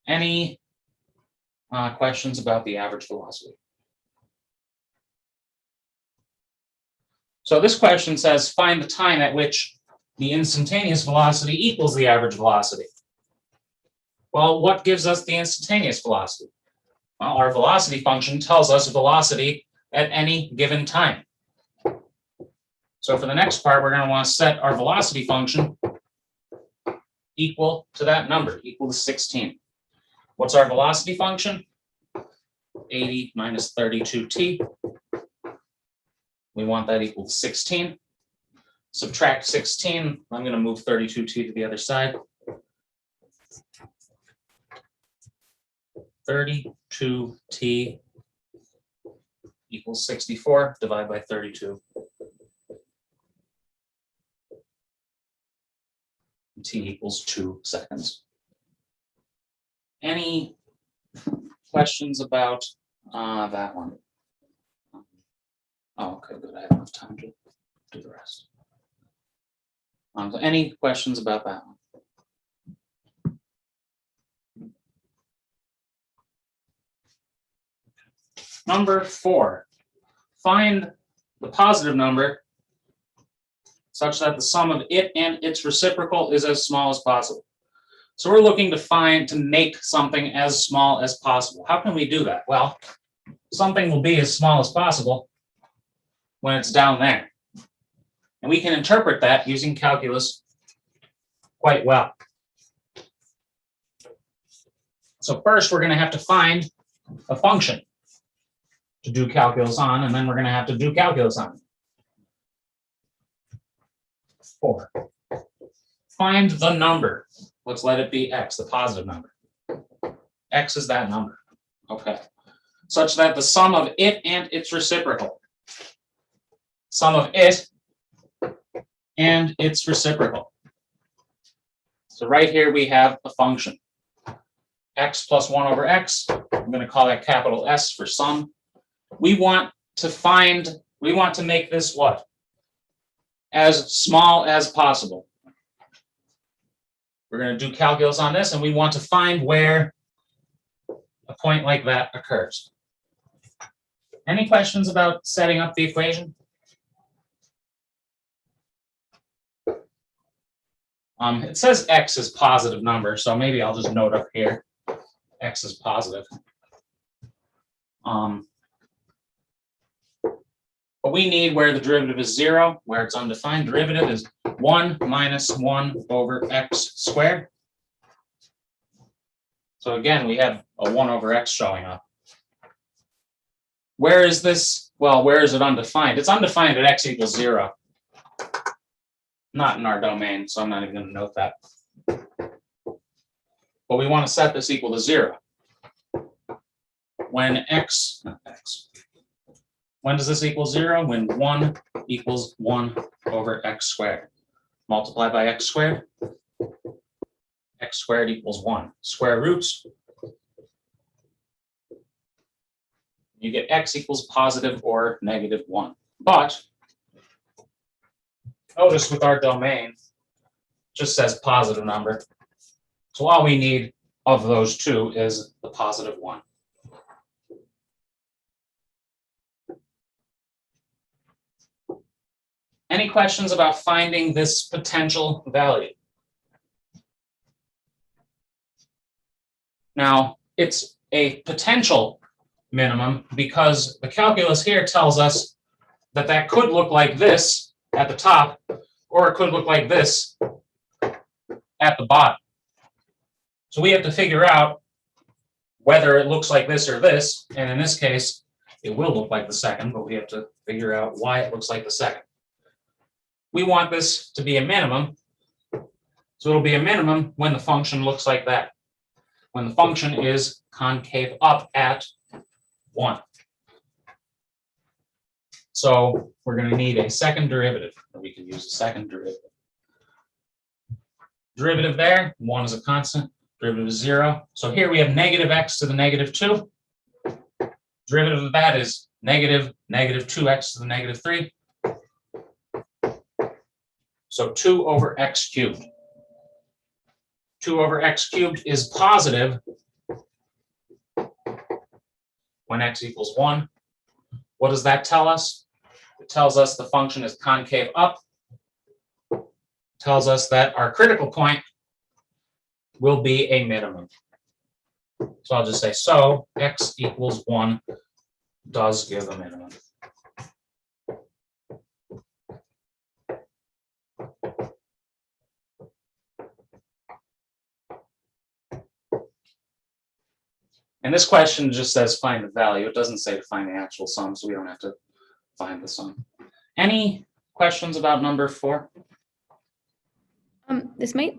Any questions about the average velocity? So this question says, find the time at which the instantaneous velocity equals the average velocity. Well, what gives us the instantaneous velocity? Well, our velocity function tells us velocity at any given time. So for the next part, we're going to want to set our velocity function equal to that number, equal to 16. What's our velocity function? 80 minus 32t. We want that equal to 16. Subtract 16. I'm going to move 32t to the other side. 32t equals 64. Divide by 32. T equals 2 seconds. Any questions about that one? Oh, okay, good. I have enough time to do the rest. So any questions about that one? Number 4, find the positive number such that the sum of it and its reciprocal is as small as possible. So we're looking to make something as small as possible. How can we do that? Well, something will be as small as possible when it's down there. And we can interpret that using calculus quite well. So first, we're going to have to find a function to do calculus on, and then we're going to have to do calculus on. 4. Find the number. Let's let it be x, the positive number. X is that number. Okay. Such that the sum of it and its reciprocal. Sum of it and its reciprocal. So right here we have a function. X plus 1 over x. I'm going to call that capital S for sum. We want to make this what? As small as possible. We're going to do calculus on this, and we want to find where a point like that occurs. Any questions about setting up the equation? It says x is positive number, so maybe I'll just note up here, x is positive. But we need where the derivative is 0, where it's undefined. Derivative is 1 minus 1 over x squared. So again, we have a 1 over x showing up. Where is this? Well, where is it undefined? It's undefined at x equals 0. Not in our domain, so I'm not even going to note that. But we want to set this equal to 0. When when does this equal 0? When 1 equals 1 over x squared. Multiply by x squared. X squared equals 1. Square roots. You get x equals positive or negative 1. But notice with our domain, it just says positive number. So all we need of those two is the positive 1. Any questions about finding this potential value? Now, it's a potential minimum because the calculus here tells us that that could look like this at the top, or it could look like this at the bottom. So we have to figure out whether it looks like this or this, and in this case, it will look like the second, but we have to figure out why it looks like the second. We want this to be a minimum, so it'll be a minimum when the function looks like that, when the function is concave up at 1. So we're going to need a second derivative, or we can use a second derivative. Derivative there, 1 is a constant, derivative is 0. So here we have negative x to the negative 2. Derivative of that is negative 2x to the negative 3. So 2 over x cubed. 2 over x cubed is positive when x equals 1. What does that tell us? It tells us the function is concave up. It tells us that our critical point will be a minimum. So I'll just say, so x equals 1 does give a minimum. And this question just says find the value. It doesn't say to find the actual sum, so we don't have to find the sum. Any questions about number 4? This might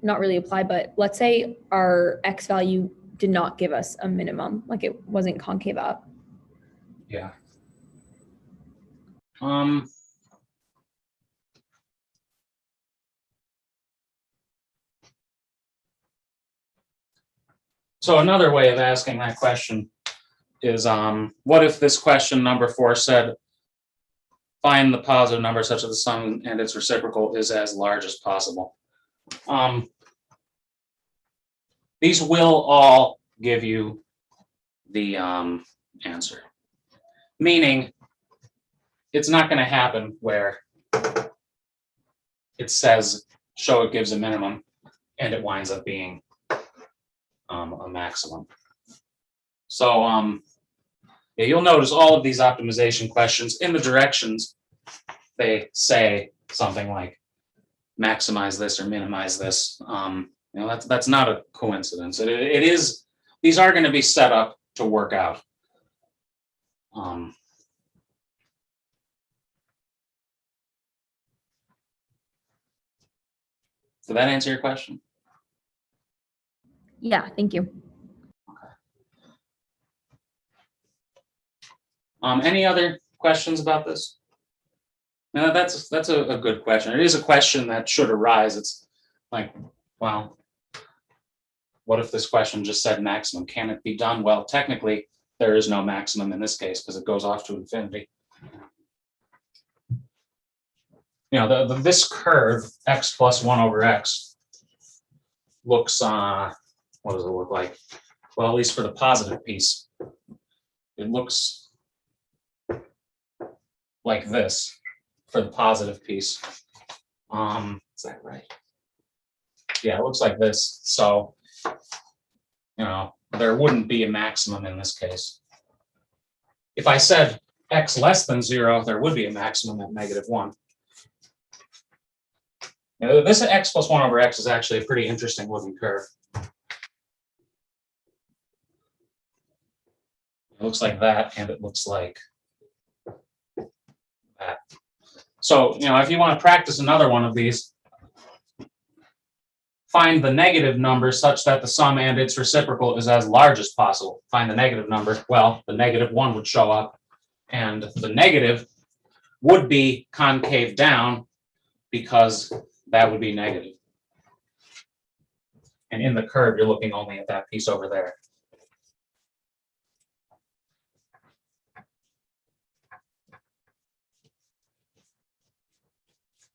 not really apply, but let's say our x value did not give us a minimum, like it wasn't concave up. Yeah. So another way of asking that question is, what if this question number 4 said, find the positive number such that the sum and its reciprocal is as large as possible. These will all give you the answer. Meaning, it's not going to happen where it says, show it gives a minimum, and it winds up being a maximum. So yeah, you'll notice all of these optimization questions in the directions, they say something like maximize this or minimize this. You know, that's not a coincidence. It is, these are going to be set up to work out. Did that answer your question? Yeah, thank you. Any other questions about this? No, that's a good question. It is a question that should arise. It's like, well, what if this question just said maximum? Can it be done? Well, technically, there is no maximum in this case because it goes off to infinity. You know, this curve, x plus 1 over x, looks, what does it look like? Well, at least for the positive piece, it looks like this for the positive piece. Is that right? Yeah, it looks like this. So, you know, there wouldn't be a maximum in this case. If I said x less than 0, there would be a maximum at -1. Now, this x plus 1 over x is actually a pretty interesting looking curve. It looks like that, and it looks like that. So, you know, if you want to practice another one of these, find the negative number such that the sum and its reciprocal is as large as possible. Find the negative number. Well, the -1 would show up, and the negative would be concave down because that would be negative. And in the curve, you're looking only at that piece over there.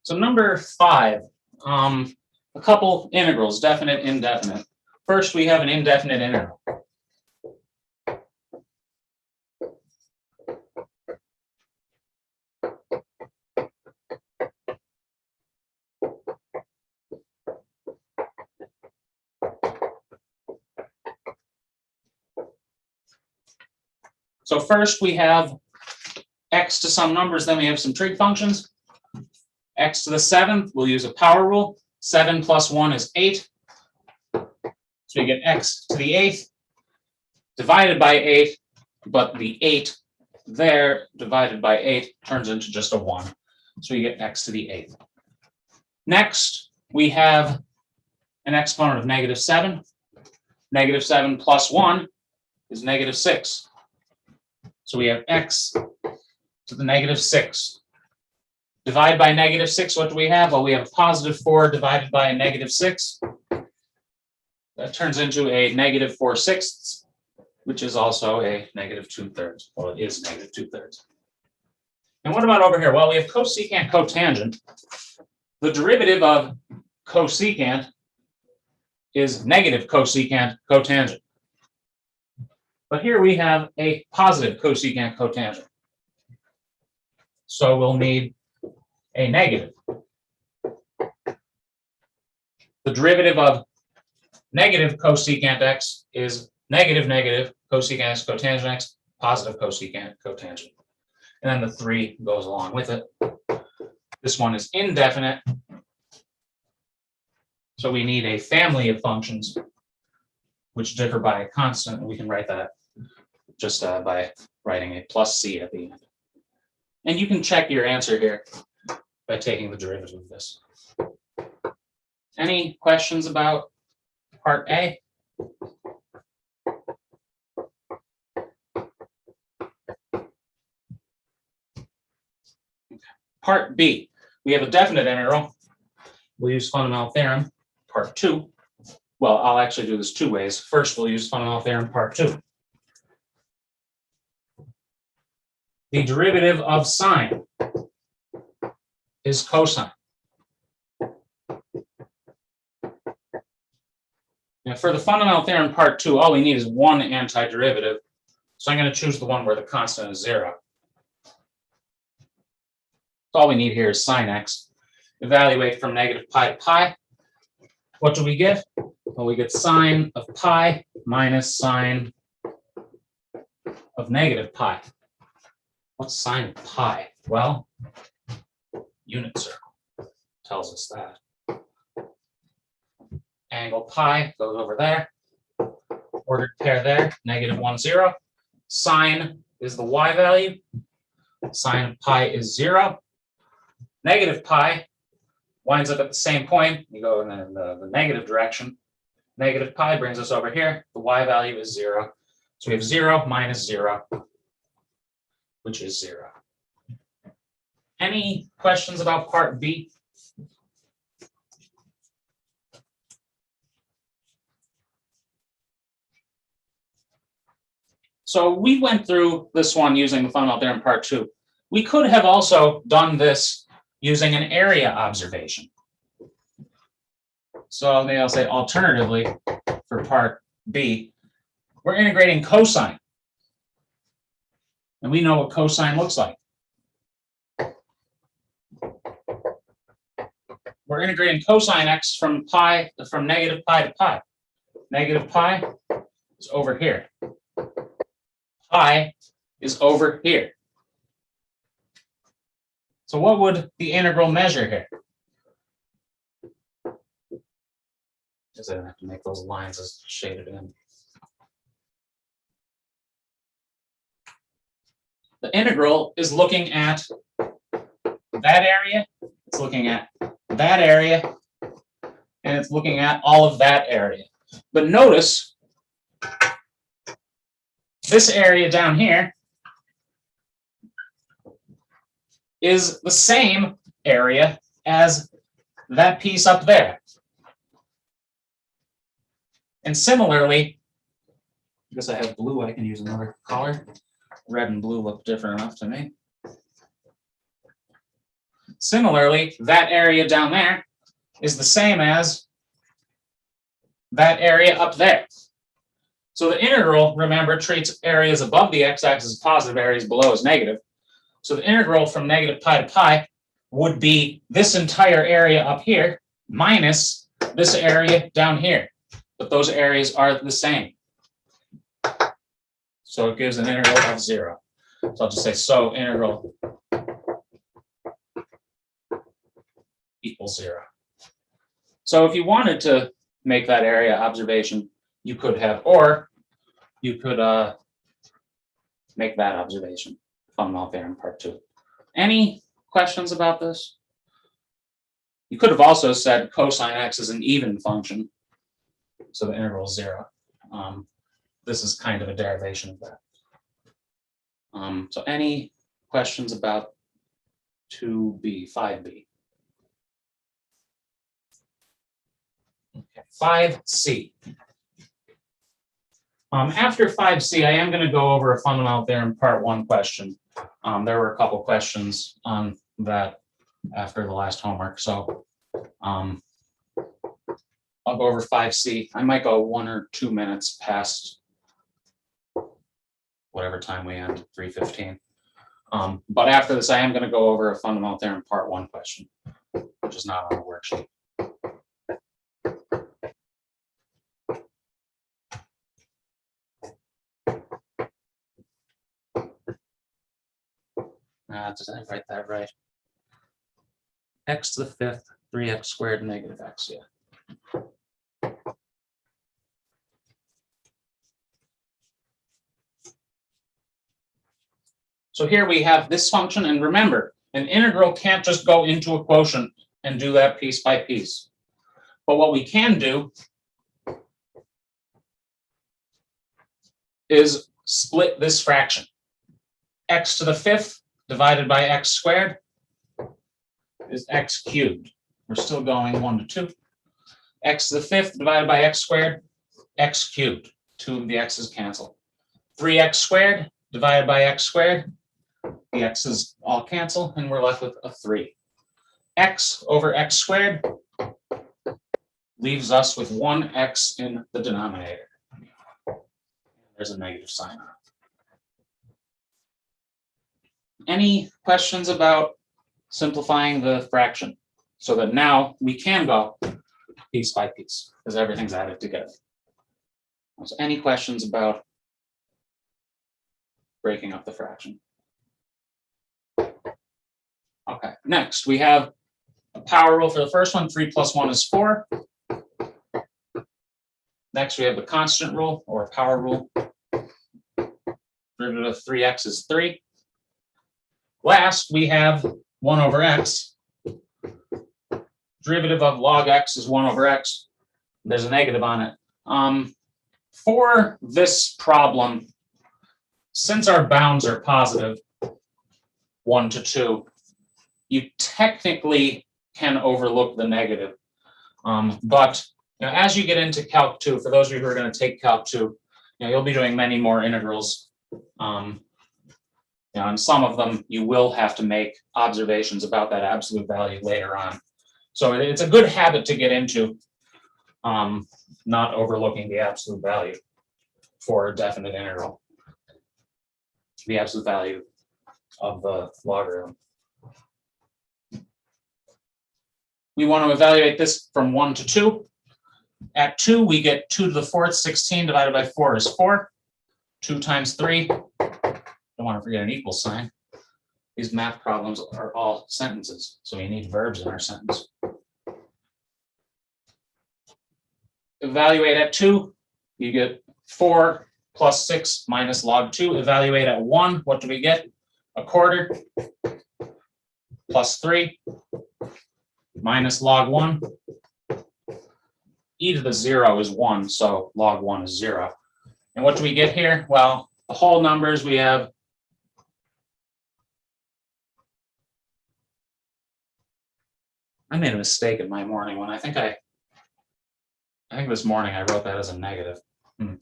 So number 5, a couple integrals, definite, indefinite. First, we have an indefinite integral. So first we have x to some numbers, then we have some trig functions. X to the 7th, we'll use a power rule. 7 plus 1 is 8. So we get x to the 8th divided by 8, but the 8 there divided by 8 turns into just a 1. So you get x to the 8th. Next, we have an exponent of negative 7. Negative 7 plus 1 is negative 6. So we have x to the negative 6. Divide by negative 6, what do we have? Well, we have a positive 4 divided by a negative 6. That turns into a negative 4/6, which is also a negative 2/3. Well, it is negative 2/3. And what about over here? Well, we have cosecant, cotangent. The derivative of cosecant is negative cosecant, cotangent. But here we have a positive cosecant, cotangent. So we'll need a negative. The derivative of negative cosecant x is negative negative cosecant x cotangent x, positive cosecant cotangent. And then the 3 goes along with it. This one is indefinite. So we need a family of functions which differ by a constant, and we can write that just by writing a plus c at the end. And you can check your answer here by taking the derivative of this. Any questions about part A? Part B, we have a definite integral. We'll use fundamental theorem, part 2. Well, I'll actually do this 2 ways. First, we'll use fundamental theorem, part 2. The derivative of sine is cosine. Now, for the fundamental theorem, part 2, all we need is one antiderivative. So I'm going to choose the one where the constant is 0. So all we need here is sine x. Evaluate from negative pi to pi. What do we get? Well, we get sine of pi minus sine of negative pi. What's sine of pi? Well, unit circle tells us that. Angle pi goes over there. Ordered pair there, negative 1, 0. Sine is the y value. Sine of pi is 0. Negative pi winds up at the same point. You go in the negative direction. Negative pi brings us over here. The y value is 0. So we have 0 minus 0, which is 0. Any questions about part B? So we went through this one using the fundamental theorem part 2. We could have also done this using an area observation. So maybe I'll say alternatively for part B, we're integrating cosine. And we know what cosine looks like. We're integrating cosine x from negative pi to pi. Negative pi is over here. Pi is over here. So what would the integral measure here? Because I don't have to make those lines as shaded in. The integral is looking at that area, it's looking at that area, and it's looking at all of that area. But notice this area down here is the same area as that piece up there. And similarly, because I have blue, I can use another color. Red and blue look different enough to me. Similarly, that area down there is the same as that area up there. So the integral, remember, treats areas above the x-axis as positive, areas below as negative. So the integral from negative pi to pi would be this entire area up here minus this area down here. But those areas are the same. So it gives an integral of 0. So I'll just say, so integral equals 0. So if you wanted to make that area observation, you could have, or you could make that observation, fundamental theorem part 2. Any questions about this? You could have also said cosine x is an even function, so the integral is 0. This is kind of a derivation of that. So any questions about 2b, 5b? Okay, 5c. After 5c, I am going to go over a fundamental theorem part 1 question. There were a couple questions on that after the last homework, so I'll go over 5c. I might go 1 or 2 minutes past whatever time we end, 3:15. But after this, I am going to go over a fundamental theorem part 1 question, which is not on the worksheet. Did I write that right? X to the 5th, 3x squared negative x, yeah. So here we have this function, and remember, an integral can't just go into a quotient and do that piece by piece. But what we can do is split this fraction. X to the 5th divided by x squared is x cubed. We're still going 1 to 2. X to the 5th divided by x squared, x cubed. 2 of the x's cancel. 3x squared divided by x squared, the x's all cancel, and we're left with a 3. X over x squared leaves us with 1x in the denominator. There's a negative sign on it. Any questions about simplifying the fraction so that now we can go piece by piece because everything's added together? So any questions about breaking up the fraction? Okay, next we have a power rule for the first one. 3 plus 1 is 4. Next we have the constant rule or power rule. Derivative of 3x is 3. Last, we have 1 over x. Derivative of log x is 1 over x. There's a negative on it. For this problem, since our bounds are positive, 1 to 2, you technically can overlook the negative. But as you get into Calc 2, for those of you who are going to take Calc 2, you'll be doing many more integrals. And some of them you will have to make observations about that absolute value later on. So it's a good habit to get into, not overlooking the absolute value for a definite integral, the absolute value of the logarithm. We want to evaluate this from 1 to 2. At 2, we get 2 to the 4th, 16 divided by 4 is 4. 2 times 3. Don't want to forget an equal sign. These math problems are all sentences, so we need verbs in our sentence. Evaluate at 2, you get 4 plus 6 minus log 2. Evaluate at 1, what do we get? A quarter plus 3 minus log 1. E to the 0 is 1, so log 1 is 0. And what do we get here? Well, the whole numbers we have I made a mistake in my morning one. I think this morning I wrote that as a negative. I'm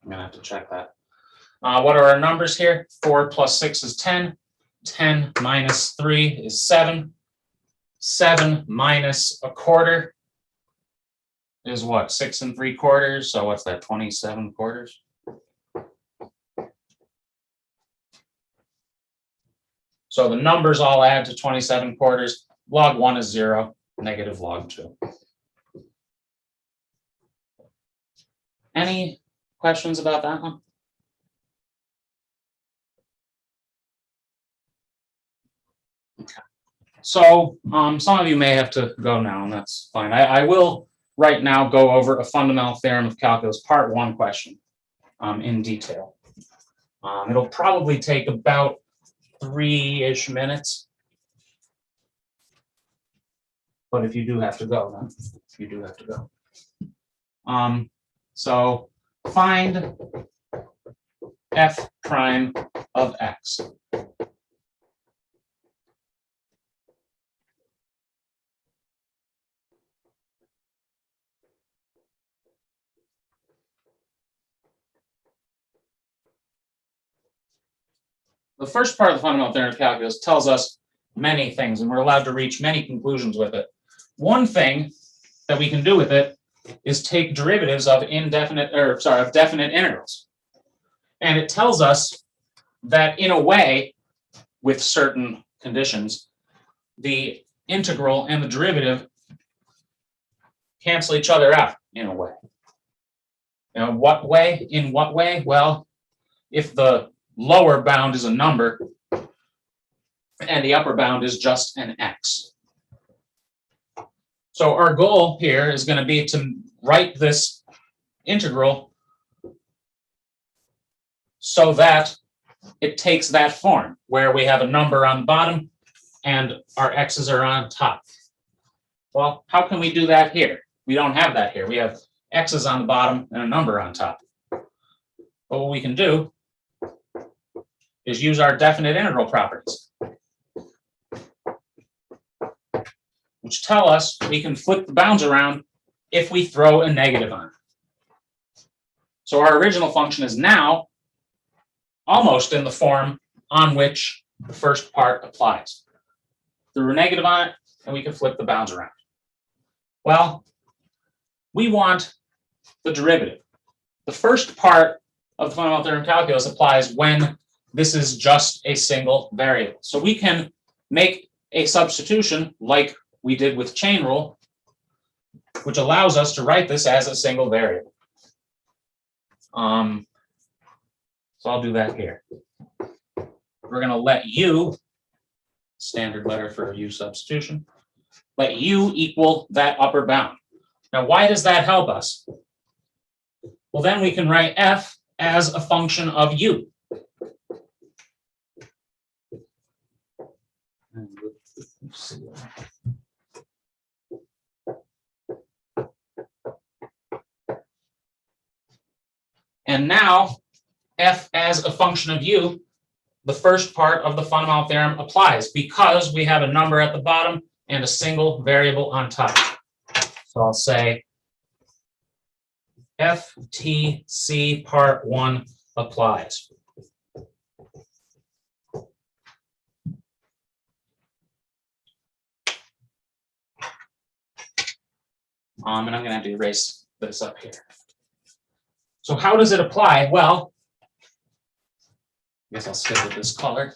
gonna have to check that. What are our numbers here? 4 plus 6 is 10. 10 minus 3 is 7. 7 minus a quarter is what? 6 3/4. So what's that? 27 quarters. So the numbers all add to 27 quarters. Log 1 is 0, negative log 2. Any questions about that one? So some of you may have to go now, and that's fine. I will right now go over a fundamental theorem of calculus part 1 question in detail. It'll probably take about 3-ish minutes. But if you do have to go, then you do have to go. So find f prime of x. The first part of the fundamental theorem of calculus tells us many things, and we're allowed to reach many conclusions with it. One thing that we can do with it is take derivatives of definite integrals. And it tells us that in a way, with certain conditions, the integral and the derivative cancel each other out in a way. What way? In what way? Well, if the lower bound is a number and the upper bound is just an x. So our goal here is going to be to write this integral so that it takes that form where we have a number on the bottom and our x's are on top. Well, how can we do that here? We don't have that here. We have x's on the bottom and a number on top. But what we can do is use our definite integral properties, which tell us we can flip the bounds around if we throw a negative on it. So our original function is now almost in the form on which the first part applies. Threw a negative on it, and we can flip the bounds around. Well, we want the derivative. The first part of the fundamental theorem of calculus applies when this is just a single variable. So we can make a substitution like we did with chain rule, which allows us to write this as a single variable. So I'll do that here. We're going to let u, standard letter for u substitution, let u equal that upper bound. Now, why does that help us? Well, then we can write f as a function of u. And now, f as a function of u, the first part of the fundamental theorem applies because we have a number at the bottom and a single variable on top. So I'll say FTC part 1 applies. And I'm going to have to erase this up here. So how does it apply? Well, I guess I'll stick with this color.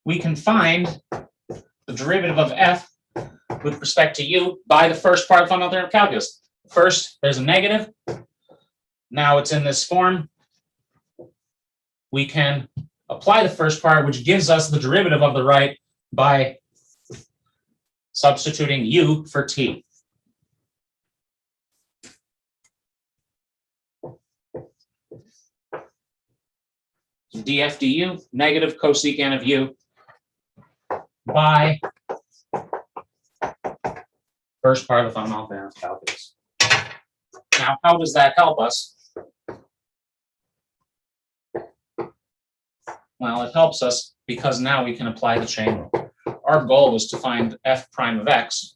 We can find the derivative of f with respect to u by the first part of fundamental theorem of calculus. First, there's a negative. Now it's in this form. We can apply the first part, which gives us the derivative of the right by substituting u for t. df du, negative cosecant of u by first part of the fundamental theorem of calculus. Now, how does that help us? Well, it helps us because now we can apply the chain rule. Our goal is to find f prime of x.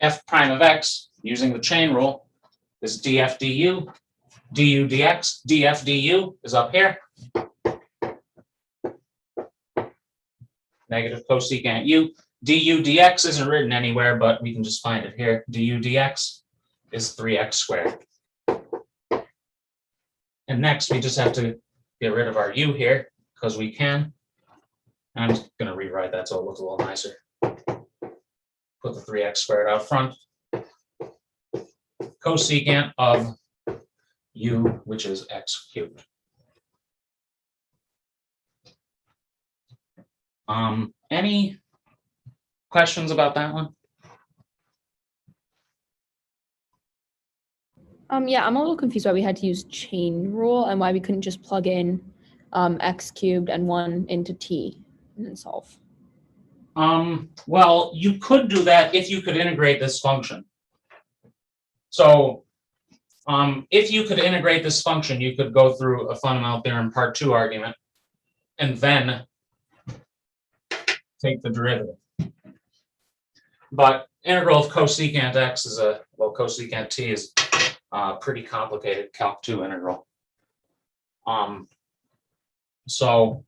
F prime of x, using the chain rule, is df du, du dx, df du is up here. Negative cosecant u. Du dx isn't written anywhere, but we can just find it here. Du dx is 3x squared. And next, we just have to get rid of our u here, because we can. I'm just going to rewrite that so it looks a little nicer. Put the 3x squared out front. Cosecant of u, which is x cubed. Any questions about that one? Yeah, I'm a little confused why we had to use chain rule and why we couldn't just plug in x cubed and 1 into t and then solve. Well, you could do that if you could integrate this function. So, if you could integrate this function, you could go through a fundamental theorem part 2 argument and then take the derivative. But integral of cosecant x is cosecant t is pretty complicated calc 2 integral. So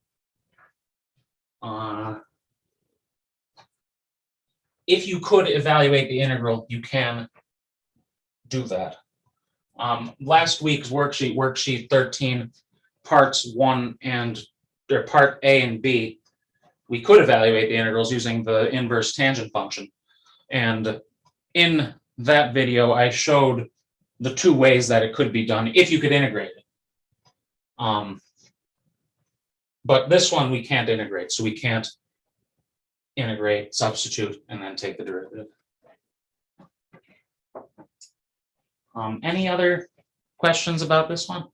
if you could evaluate the integral, you can do that. Last week's worksheet 13, parts 1 and or part A and B, we could evaluate the integrals using the inverse tangent function. And in that video, I showed the 2 ways that it could be done if you could integrate it. But this one we can't integrate, so we can't integrate, substitute, and then take the derivative. Any other questions about this one?